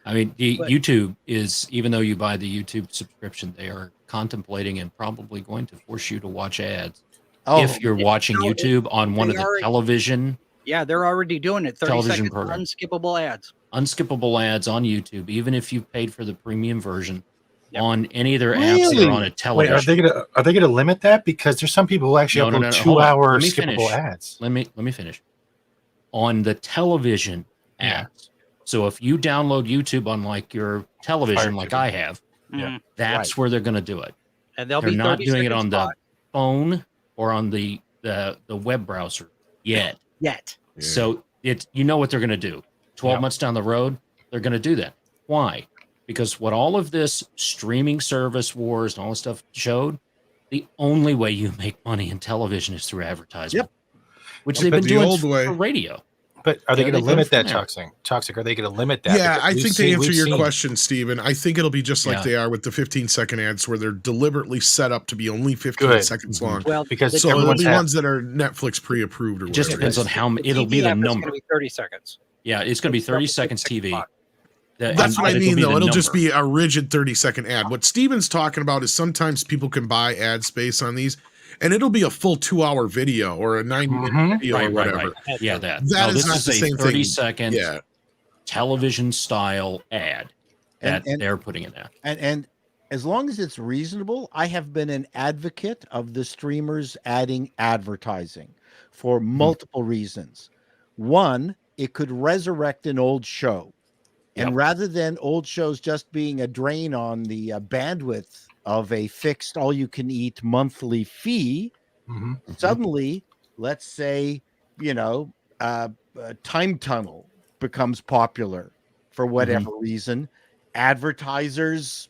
I mean, YouTube is, even though you buy the YouTube subscription, they are contemplating and probably going to force you to watch ads. If you're watching YouTube on one of the television. Yeah, they're already doing it. 30 television seconds program. unskippable ads. Unskippable ads on YouTube, even if you've paid for the premium version. On any of their apps that are on a television. Wait, are they gonna limit that? Because there's some people who actually upload 2-hour skippable ads. Let me finish. On the television apps, So if you download YouTube on like your television, like I have, that's where they're going to do it. And they'll they're be not doing it 30 on spot. the phone or on the web browser yet. So it's what they're going to do. 12 months down the road, they're going to do that. Why? Because what all of this streaming service wars and all this stuff showed, the only way you make money in television is through advertisement. Which they've been doing for radio. But are they going to limit that toxic? Are they going to limit that? Yeah, I think to answer your question, Steven, I think it'll be just like they are with the 15-second ads where they're deliberately set up to be only 15 seconds long. Well, because so it'll be ones that are Netflix pre-approved or whatever. It just depends on how it'll be the number. It's going to be 30 seconds. Yeah, it's going to be 30 seconds TV. That's what I mean, though. It'll just be a rigid 30-second ad. What Steven's talking about is sometimes people can buy ad space on these, and it'll be a full 2-hour video or a 90-minute video or whatever. Right. Yeah, that is not the same thing. 30-second television style ad that they're putting in there. And as long as it's reasonable, I have been an advocate of the streamers adding advertising for multiple reasons. One, it could resurrect an old show. And rather than old shows just being a drain on the bandwidth of a fixed all-you-can-eat monthly fee, suddenly, let's say, Time Tunnel becomes popular for whatever reason. Advertisers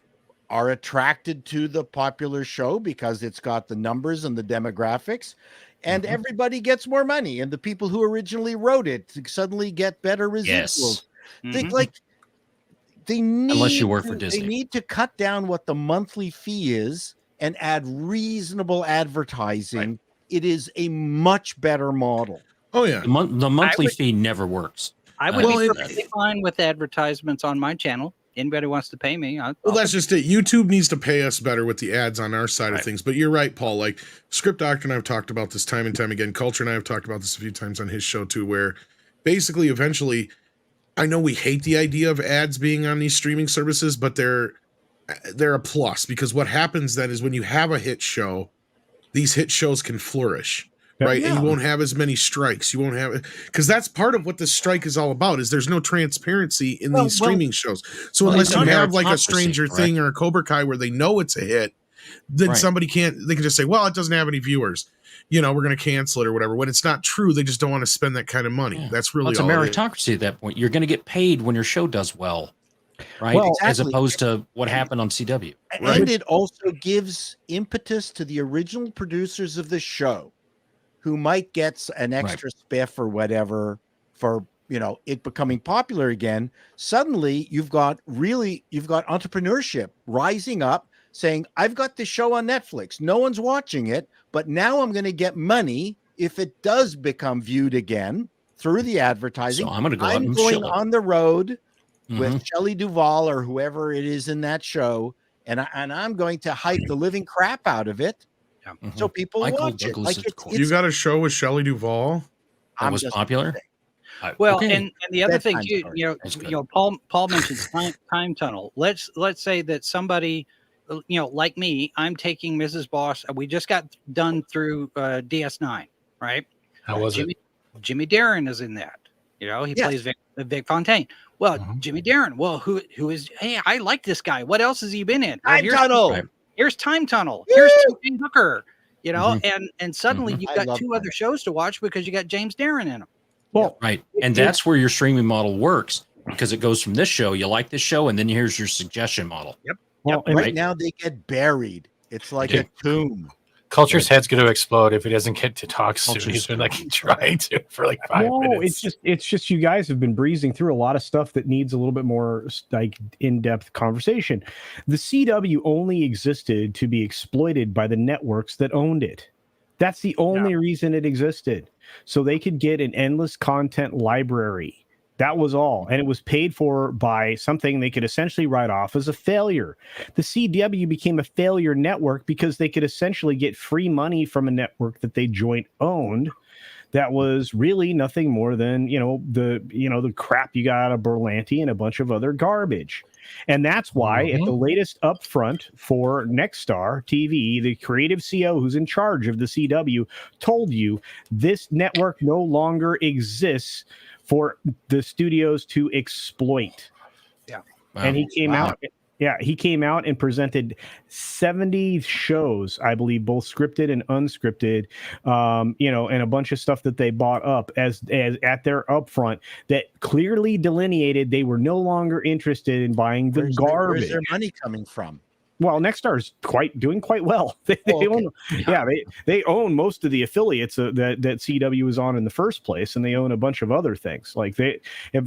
are attracted to the popular show because it's got the numbers and the demographics, and everybody gets more money. And the people who originally wrote it suddenly get better residuals. Think like they need, unless you work for Disney, they need to cut down what the monthly fee is and add reasonable advertising. It is a much better model. Oh yeah, the monthly fee never works. I would be perfectly fine with advertisements on my channel. Anybody wants to pay me? That's just it. YouTube needs to pay us better with the ads on our side of things. But you're right, Paul. Like Script Doctor and I have talked about this time and time again. Culture and I have talked about this a few times on his show too, where basically eventually, I know we hate the idea of ads being on these streaming services, but they're a plus, because what happens then is when you have a hit show, these hit shows can flourish. Right. And you won't have as many strikes. You won't have, because that's part of what the strike is all about, is there's no transparency in these streaming shows. So unless you have like a Stranger Thing or a Cobra Kai where they know it's a hit, then they can just say, well, it doesn't have any viewers. We're going to cancel it or whatever. When it's not true, they just don't want to spend that kind of money. Yeah. That's really it's a meritocracy at that point. You're going to get paid when your show does well, right? Well, as opposed to what happened on CW. Right? And it also gives impetus to the original producers of the show, who might get an extra spiff or whatever for, it becoming popular again. Suddenly you've got entrepreneurship rising up saying, I've got this show on Netflix. No one's watching it, but now I'm going to get money if it does become viewed again through the advertising. So I'm going to go out and going on the road with Shelley Duvall or whoever it is in that show, and I'm going to hype the living crap out of it. So people watch it. Like you got a show with Shelley Duvall that was popular. Well, and the other thing, Paul mentioned time tunnel. Let's say that somebody, like me, I'm taking Mrs. Boss. We just got done through DS9, right? How was it? Jimmy Darren is in that. He plays Vic Fontaine. Well, Jimmy Darren. Well, who is? Hey, I like this guy. What else has he been in? Time Tunnel. Here's Time Tunnel. Here's T.J. Hooker. And suddenly you've got two other shows to watch because you got James Darren in them. Well, right. And that's where your streaming model works, because it goes from this show, you like this show, and then here's your suggestion model. Yep. Well, right now they get buried. It's like a tomb. Culture's head's going to explode if he doesn't get to talk soon. He's been trying to for 5 minutes. It's just you guys have been breezing through a lot of stuff that needs a little bit more in-depth conversation. The CW only existed to be exploited by the networks that owned it. That's the only reason it existed. So they could get an endless content library. That was all. And it was paid for by something they could essentially write off as a failure. The CW became a failure network because they could essentially get free money from a network that they joint owned. That was really nothing more than, the crap you got out of Berlanti and a bunch of other garbage. And that's why at the latest upfront for Nexstar TV, the creative CO who's in charge of the CW told you this network no longer exists for the studios to exploit. Yeah. Wow. And he came out. Yeah, he came out and presented 70 shows, I believe, both scripted and unscripted, and a bunch of stuff that they bought up as at their upfront that clearly delineated they were no longer interested in buying the garbage. Where's their money coming from? Well, Nextstar's doing quite well. They own, they own most of the affiliates that CW is on in the first place, and they own a bunch of other things. Like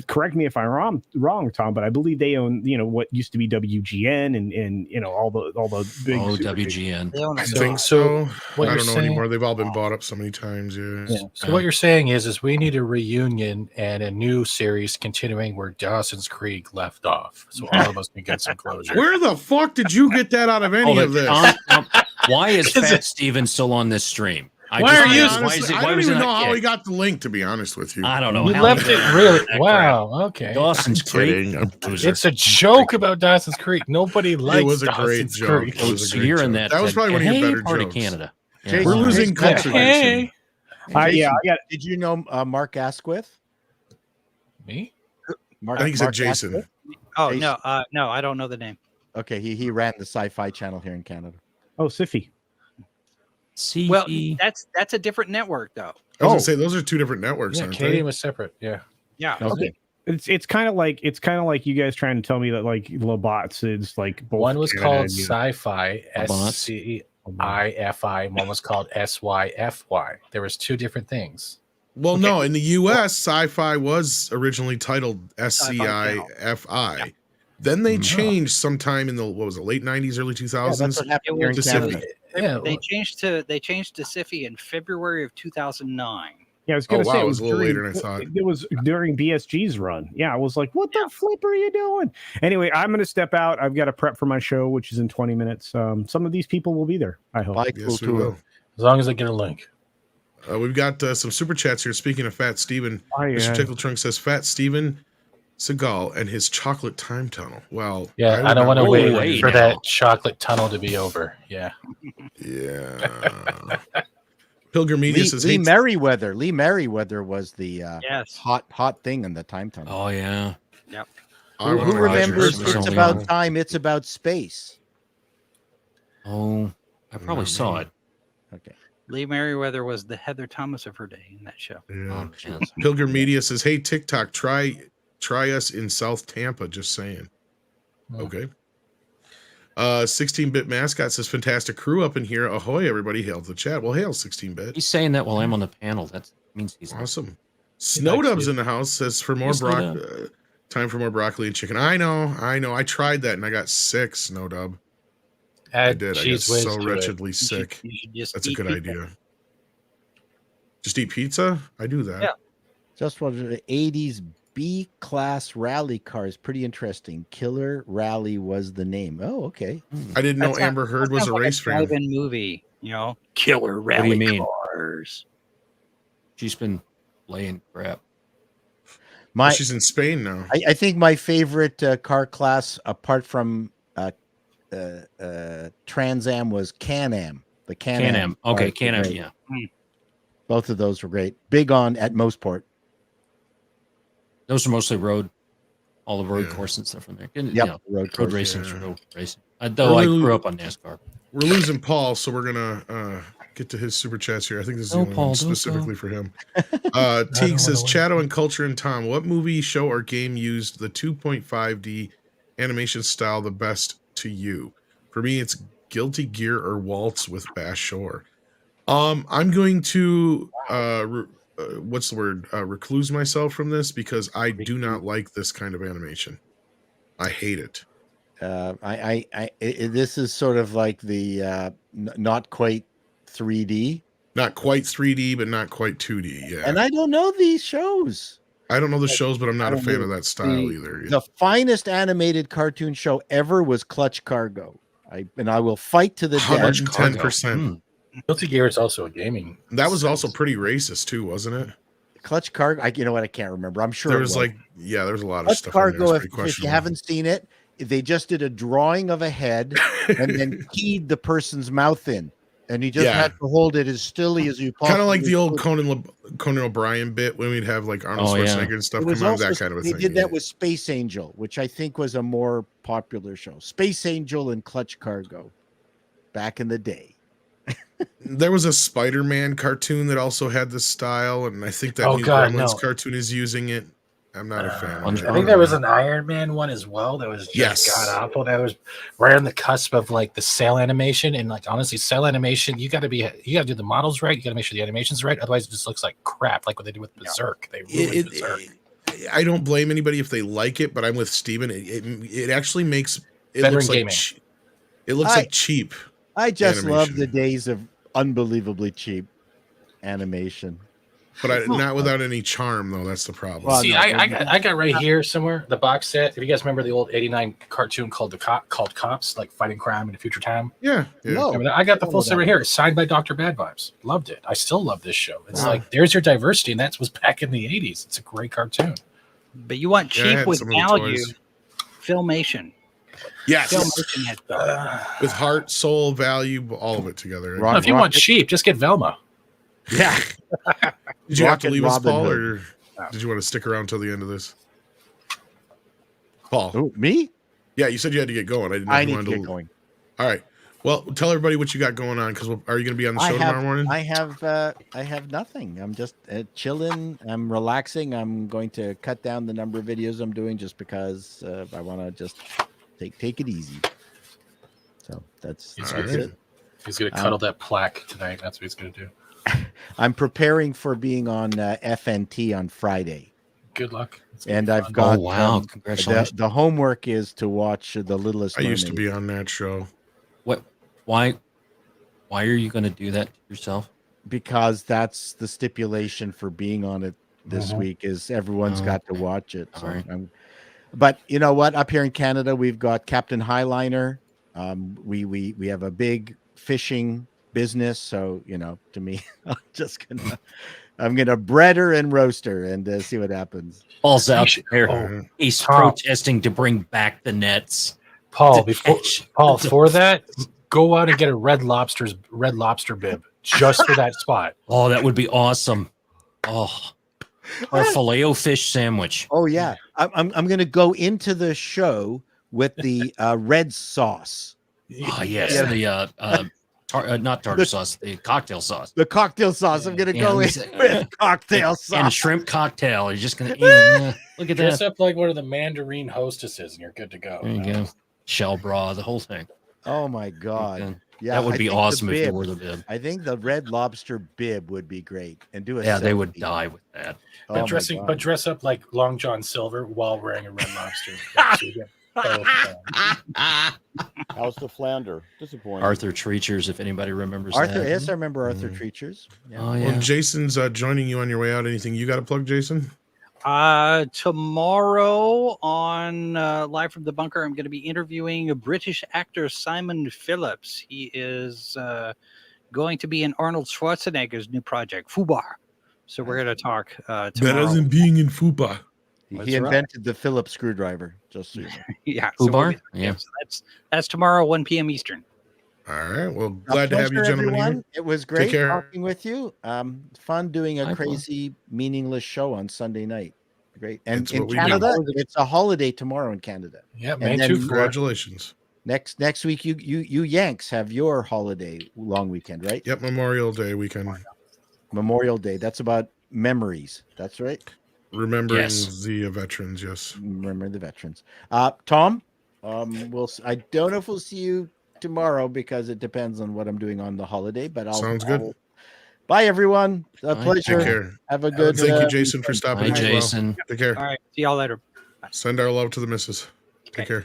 correct me if I'm wrong, Tom, but I believe they own what used to be WGN and all the big WGN. I think so. What I you're don't know saying, anymore. They've all been bought up so many times. Yeah. So what you're saying is we need a reunion and a new series continuing where Dawson's Creek left off, so all of us can get some closure. Where the fuck did you get that out of any of this? Why is Fat Steven still on this stream? I don't even know how he got the link, to be honest with you. I don't know. You left it really. Wow. Okay. Dawson's Creek. It's a joke about Dawson's Creek. Nobody likes. It was a great Dawson's joke. Creek. So you're in that. That was probably one of your better part jokes. of Canada. Jason, We're losing culture. Hey. Did you know Mark Asquith? Me? I think he said Jason. Asquith? Oh Jason. no, I don't know the name. Okay, he ran the Sci-Fi Channel here in Canada. Oh, Siffy. Well, that's a different network though. I was gonna say those are two different networks. Yeah, aren't Canadian they? was separate. Yeah. Yeah. Okay. It's kind of like you guys trying to tell me that like Labots is like both One was Canada called and Sci-Fi SCIFI. One was called SYFY. There was two different things. Well, no, in the U.S., Sci-Fi was originally titled SCIFI. Then they changed sometime in the late '90s, early 2000s. That's what happened here in to Canada. Siffy. They changed to SIFI in February of 2009. Yeah, I was going to say it was a little later than I thought. It was during BSG's run. Yeah, I was like, "What the flip are you doing?" Anyway, I'm going to step out. I've got to prep for my show, which is in 20 minutes. Some of these people will be there. I hope. Yes, we will. As long as I get a link. We've got some super chats here. Speaking of Fat Steven, Mr. Tickle Trunk says Fat Steven Seagal and his chocolate time tunnel. Well, yeah, I don't want to wait for that chocolate tunnel to be over. Yeah. Yeah. Pilgrim Media says Lee Merriweather. Lee Merriweather was the hot thing in the time tunnel. Oh yeah. Yep. Who remembers It's About Time, It's About Space? Oh, I probably saw it. Okay. Lee Merriweather was the Heather Thomas of her day in that show. Yeah. Pilgrim Media says, "Hey TikTok, try us in South Tampa." Just saying. Okay. 16-bit mascot says, "Fantastic crew up in here. Ahoy, everybody! Hail the chat." Well, hail 16-bit. He's saying that while I'm on the panel. That means he's awesome. Snowdub's in the house says, "For more time for more broccoli and chicken." I know. I tried that and I got sick. Snowdub. I did. I got so wretchedly sick. That's a good idea. Just eat pizza? I do that. Yeah. Just one of the 80s B-class rally cars. Pretty interesting. Killer Rally was the name. Oh, okay. I didn't know Amber Heard was a race fan. Drive-in movie, Killer Rally What do you mean? cars. She's been laying crap. She's in Spain now. I think my favorite car class, apart from Trans Am, was Can-Am. The Can-Am. Okay, Can-Am, yeah. Both of those were great. Big on at Mostport. Those are mostly all the road course and stuff from there. Road racing. Road racing. Though I grew up on NASCAR. We're losing Paul, so we're gonna get to his super chats here. I think this is the only one specifically for him. Teague says, "Chato and Culture and Tom, what movie, show, or game used the 2.5D animation style the best to you? For me, it's Guilty Gear or Waltz with Bash Shore." I'm going to recluse myself from this because I do not like this kind of animation. I hate it. This is sort of like the not quite 3D. Not quite 3D, but not quite 2D. Yeah. And I don't know these shows. I don't know the shows, but I'm not a fan of that style either. The finest animated cartoon show ever was Clutch Cargo. I will fight to the death. 110%. Guilty Gear is also a gaming. That was also pretty racist too, wasn't it? Clutch Cargo. You know what? I can't remember. I'm sure there was there was a lot of Clutch stuff. Cargo. If you haven't seen it, they just did a drawing of a head and then keyed the person's mouth in. And he just had to hold it as stilly as you possibly kind of like the old could. Conan O'Brien bit when we'd have like Arnold Schwarzenegger and stuff It was come out, also, that kind of a they thing. did that with Space Angel, which I think was a more popular show. Space Angel and Clutch Cargo back in the day. There was a Spider-Man cartoon that also had this style, and I think that new Gremlins cartoon is using it. I'm not a fan of it. I think there was an Iron Man one as well that was just god awful. That was right on the cusp of like the cell animation, and like honestly, cell animation, you got to do the models right. You got to make sure the animation's right. Otherwise, it just looks like crap, like what they did with Berserk. They ruined Berserk. I don't blame anybody if they like it, but I'm with Steven. It actually makes it better looks in like gaming. It looks like cheap. I just animation. love the days of unbelievably cheap animation. But not without any charm, though. That's the problem. Well, see, I got right here somewhere the box set. If you guys remember the old '89 cartoon called Cops, like fighting crime in a future time. Yeah. No, I got the full set right here, signed by Dr. Bad Vibes. Loved it. I still love this show. It's like there's your diversity, and that was back in the '80s. It's a great cartoon. But you want cheap with value. Filmation. Yes. Filmation had with heart, soul, value, all of it together. If you want cheap, just get Velma. Yeah. Did you have to leave us, Paul, or did you want to stick around till the end of this? Paul. Oh, me? Yeah, you said you had to get going. I need to get going. All right. Well, tell everybody what you got going on, because are you going to be on the show tomorrow morning? I have nothing. I'm just chilling. I'm relaxing. I'm going to cut down the number of videos I'm doing just because I want to just take it easy. So that's it. He's going to cuddle that plaque tonight. That's what he's going to do. I'm preparing for being on FNT on Friday. Good luck. And I've got congratulations. The homework is to watch The Littlest Mermaid. I used to be on that show. What? Why are you going to do that to yourself? Because that's the stipulation for being on it this week is everyone's got to watch it. So but you know what? Up here in Canada, we've got Captain Highliner. We have a big fishing business, so to me, I'm gonna bread her and roast her and see what happens. Paul's out there. He's protesting to bring back the nets. Paul, for that, go out and get a Red Lobster bib just for that spot. Oh, that would be awesome. Oh, or a Filet-O-Fish sandwich. Oh yeah, I'm gonna go into the show with the red sauce. Oh yes, not tartar sauce, the cocktail sauce. The cocktail sauce. I'm gonna go in with cocktail sauce and a shrimp cocktail. You're just gonna look at Dress that. up like one of the Mandarin hostesses, and you're good to go. There you go. Shell bra, the whole thing. Oh my god. Yeah, that would be awesome if you were the bib. I think the Red Lobster bib would be great, and do a they would die with that. But dress up like Long John Silver while wearing a Red Lobster. How's the flounder? Disappointing. Arthur Treachers, if anybody remembers Arthur. that. Yes, I remember Arthur Treachers. Yeah. Oh yeah. Well, Jason's joining you on your way out. Anything you got to plug, Jason? Tomorrow on Live from the Bunker, I'm going to be interviewing a British actor, Simon Phillips. He is going to be in Arnold Schwarzenegger's new project, Fubar. So we're going to talk tomorrow. Better than being in Fubar. He invented the Phillips screwdriver. Just so you know. Yeah. Fubar? So that's tomorrow, 1 p.m. Eastern. All right. Well, glad to have you gentlemen here. It was great talking with you. Fun doing a crazy, meaningless show on Sunday night. Great. And in Canada, it's a holiday tomorrow in Canada. Yeah, May 2. Congratulations. Next week, you Yanks have your holiday long weekend, right? Yep, Memorial Day weekend. Memorial Day. That's about memories. That's right. Remembering the veterans, yes. Remember the veterans. Tom, I don't know if we'll see you tomorrow because it depends on what I'm doing on the holiday, but Sounds good. Bye, everyone. A pleasure. Take care. Have a good thank you, Jason, for stopping by. Jason. Well. Take care. All right. See y'all later. Bye. Send our love to the missus. Okay. Take care.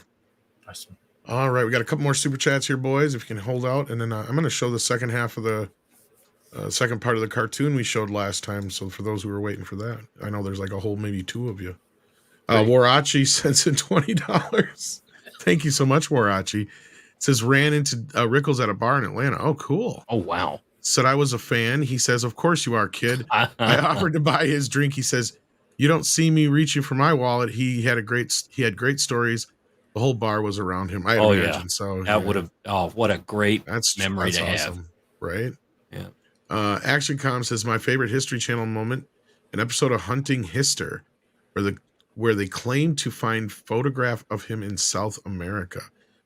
Awesome. All right. We got a couple more super chats here, boys. If you can hold out. And then I'm going to show the second half of the second part of the cartoon we showed last time. So for those who are waiting for that, I know there's like a whole maybe two of you. Warachi sends in $20. Thank you so much, Warachi. It says ran into Rickles at a bar in Atlanta. Oh, cool. Oh, wow. Said I was a fan. He says, of course you are, kid. I offered to buy his drink. He says, you don't see me reaching for my wallet. He had great stories. The whole bar was around him. I imagine. So that would have. Oh, what a great memory to awesome. have. right? Yeah. Action Com says my favorite History Channel moment, an episode of Hunting Hister, where they claim to find photograph of him in South America,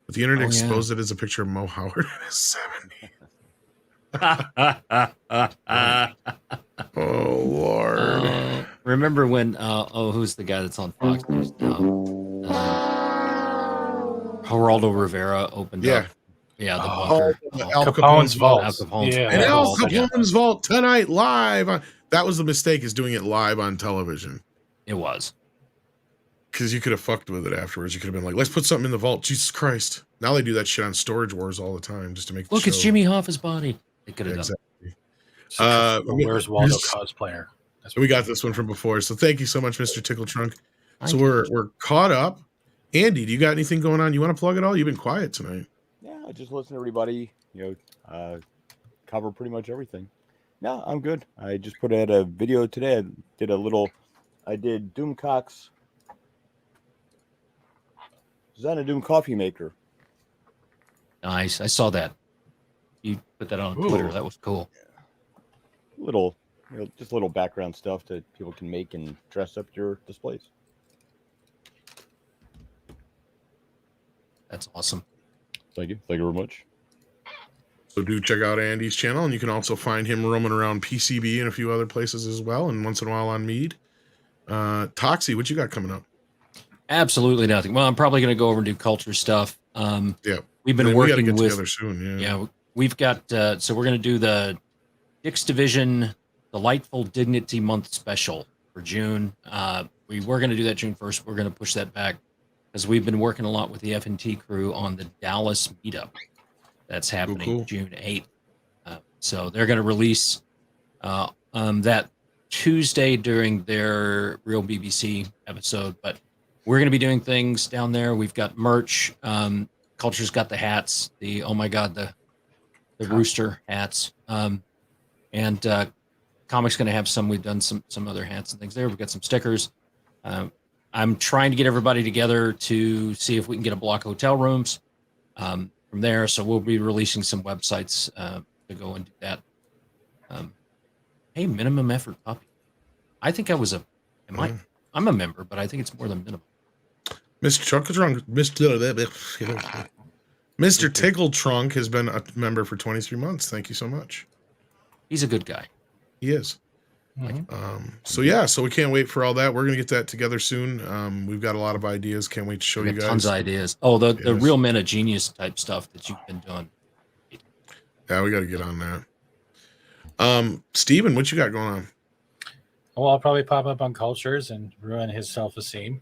but the internet exposed it as a picture of Mo Howard in his 70s. Oh Lord! Remember when? Who's the guy that's on Fox News now? Geraldo Rivera opened up. Yeah, the bunker. Al Capone's vault. Al Capone's And Al vault. Capone's vault tonight live. That was the mistake, is doing it live on television. It was. Because you could have fucked with it afterwards. You could have been like, let's put something in the vault. Jesus Christ. Now they do that shit on Storage Wars all the time just to make the Look, show. it's Jimmy Hoffa's body. They could have done. Where's Waldo cosplayer? We got this one from before. So thank you so much, Mr. Tickle Trunk. So we're caught up. Andy, do you got anything going on? You want to plug it all? You've been quiet tonight. Yeah, I just listen to everybody, cover pretty much everything. No, I'm good. I just put out a video today. I did Doomcock's Xanadu coffee maker. Nice. I saw that. You put that on Twitter. That was cool. Just little background stuff that people can make and dress up your displays. That's awesome. Thank you. Thank you very much. So do check out Andy's channel, and you can also find him roaming around PCB and a few other places as well, and once in a while on Mead. Toxie, what you got coming up? Absolutely nothing. Well, I'm probably going to go over and do culture stuff. Yeah, we've been working get with together soon. Yeah, we've got. So we're going to do the Dix Division Delightful Dignity Month special for June. We were going to do that June 1st. We're going to push that back because we've been working a lot with the F&T crew on the Dallas meetup that's happening June 8th. So they're going to release that Tuesday during their Real BBC episode, but we're going to be doing things down there. We've got merch. Culture's got the hats, the rooster hats. And Comic's going to have some. We've done some other hats and things there. We've got some stickers. I'm trying to get everybody together to see if we can get a block of hotel rooms from there. So we'll be releasing some websites to go and do that. Hey, minimum effort puppy. I think I was I'm a member, but I think it's more than minimum. Mr. Tickle Trunk has been a member for 23 months. Thank you so much. He's a good guy. He is. So we can't wait for all that. We're gonna get that together soon. We've got a lot of ideas. Can't wait to show you guys. Tons of ideas. Oh, the real men of genius type stuff that you've been doing. Yeah, we got to get on that. Steven, what you got going on? Well, I'll probably pop up on Cultures and ruin his self-esteem.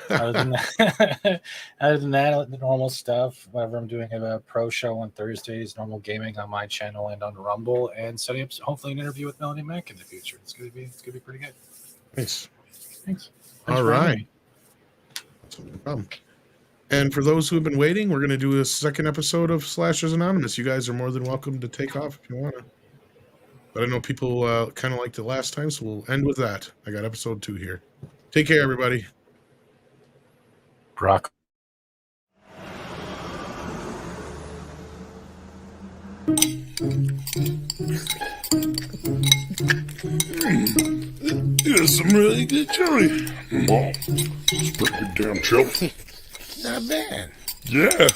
Other than that, the normal stuff. Whatever I'm doing, a pro show on Thursdays, normal gaming on my channel and on Rumble, and setting up hopefully an interview with Melanie Mack in the future. It's gonna be pretty good. Nice. Thanks. All right. No problem. And for those who have been waiting, we're going to do a second episode of Slashers Anonymous. You guys are more than welcome to take off if you want to. But I know people kind of liked it last time, so we'll end with that. I got episode 2 here. Take care, everybody. Brock. Here's some really good chili. Wow, it's pretty damn chili. Not bad. Yeah,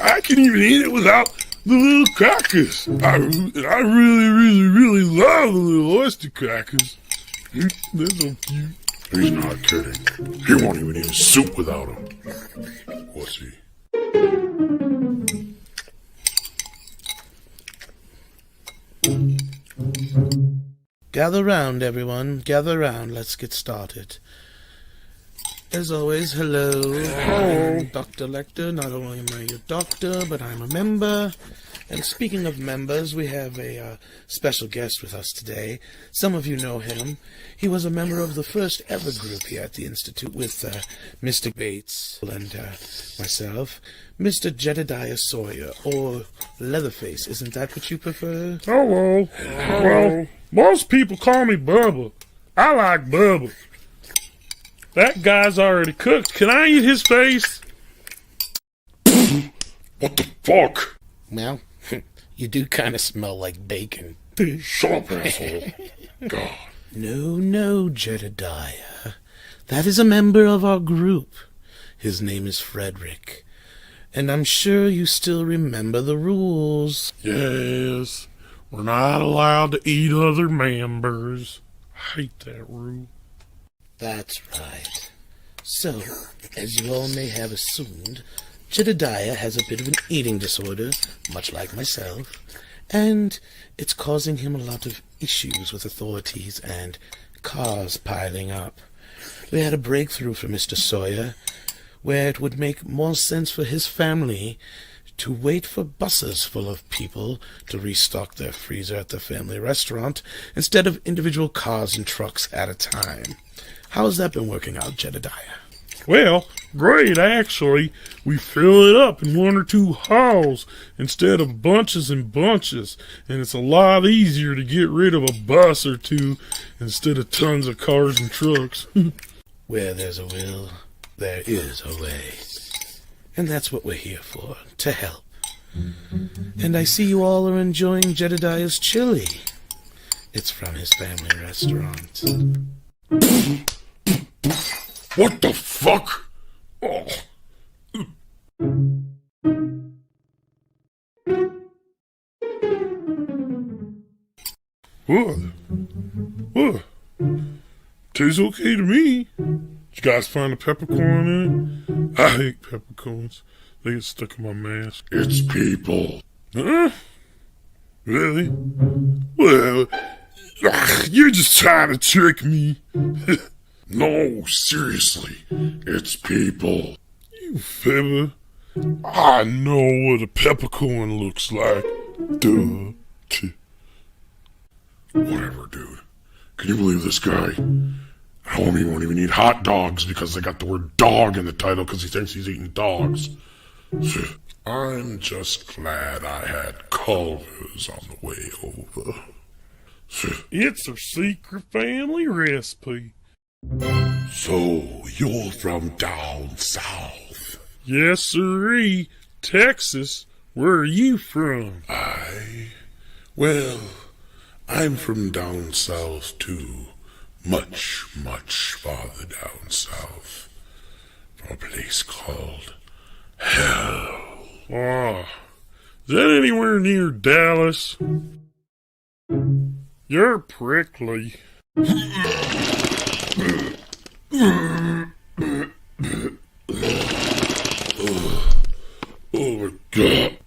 I can even eat it without the little crackers. I really, really, really love the little oyster crackers. They're so cute. He's not kidding. He won't even eat his soup without them. Pussy. Gather round, everyone. Gather round. Let's get started. As always, hello. I'm Dr. Lecter. Not only am I your doctor, but I'm a member. And speaking of members, we have a special guest with us today. Some of you know him. He was a member of the first ever group here at the Institute with Mr. Bates and myself, Mr. Jedediah Sawyer, or Leatherface. Isn't that what you prefer? Hello. Well, most people call me Bubba. I like Bubba. That guy's already cooked. Can I eat his face? What the fuck? Well, You do kind of smell like bacon. Shut up, asshole. God. No, Jedediah. That is a member of our group. His name is Frederick. And I'm sure you still remember the rules. Yes. We're not allowed to eat other members. I hate that rule. That's right. So, as you all may have assumed, Jedediah has a bit of an eating disorder, much like myself, and it's causing him a lot of issues with authorities and cars piling up. We had a breakthrough for Mr. Sawyer, where it would make more sense for his family to wait for buses full of people to restock their freezer at the family restaurant instead of individual cars and trucks at a time. How has that been working out, Jedediah? Well, great, actually. We fill it up in 1 or 2 hauls instead of bunches and bunches, and it's a lot easier to get rid of a bus or 2 instead of tons of cars and trucks. Where there's a will, there is a way. And that's what we're here for, to help. And I see you all are enjoying Jedediah's chili. It's from his family restaurant. What the fuck? Oh. What? Tastes okay to me. Did you guys find the peppercorn in it? I hate peppercorns. They get stuck in my mask. It's people. Huh? Really? Well, you're just trying to trick me. No, seriously. It's people. You fibber. I know what a peppercorn looks like. Duh. Whatever, dude. Can you believe this guy? Homie won't even eat hot dogs because they got the word dog in the title because he thinks he's eating dogs. I'm just glad I had Culver's on the way over. It's a secret family recipe. So, you're from down south? Yes, sirree. Texas. Where are you from? Well, I'm from down south, too. Much, much farther down south. From a place called Hell. Oh, is that anywhere near Dallas? You're prickly. Oh my God.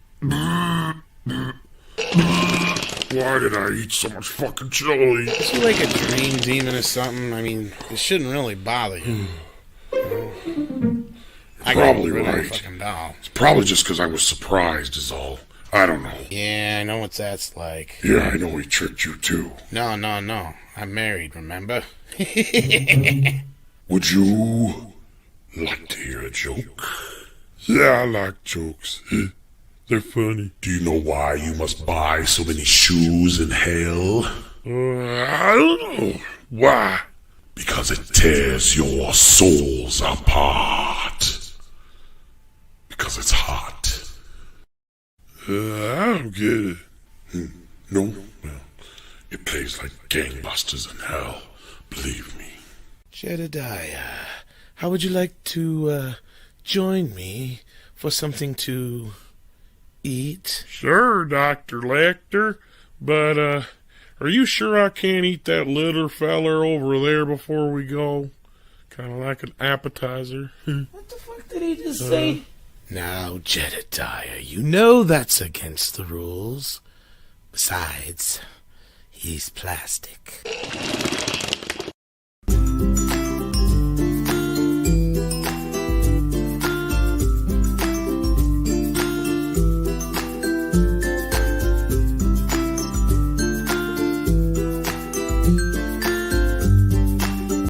Why did I eat so much fucking chili? Is he like a dream demon or something? I mean, it shouldn't really bother you. I Probably got right. Fucking doll. It's probably just because I was surprised is all. I don't know. Yeah, I know what that's like. Yeah, I know he tricked you too. No. I'm married, remember? Would you like to hear a joke? Yeah, I like jokes. They're funny. Do you know why you must buy so many shoes in hell? I don't know. Why? Because it tears your souls apart. Because it's hot. I don't get it. No? Well, it plays like gangbusters in hell. Believe me. Jedediah, how would you like to join me for something to eat? Sure, Dr. Lecter, but are you sure I can't eat that little feller over there before we go? Kind of like an appetizer. What the fuck did he just say? Now, Jedediah, you know that's against the rules. Besides, he's plastic.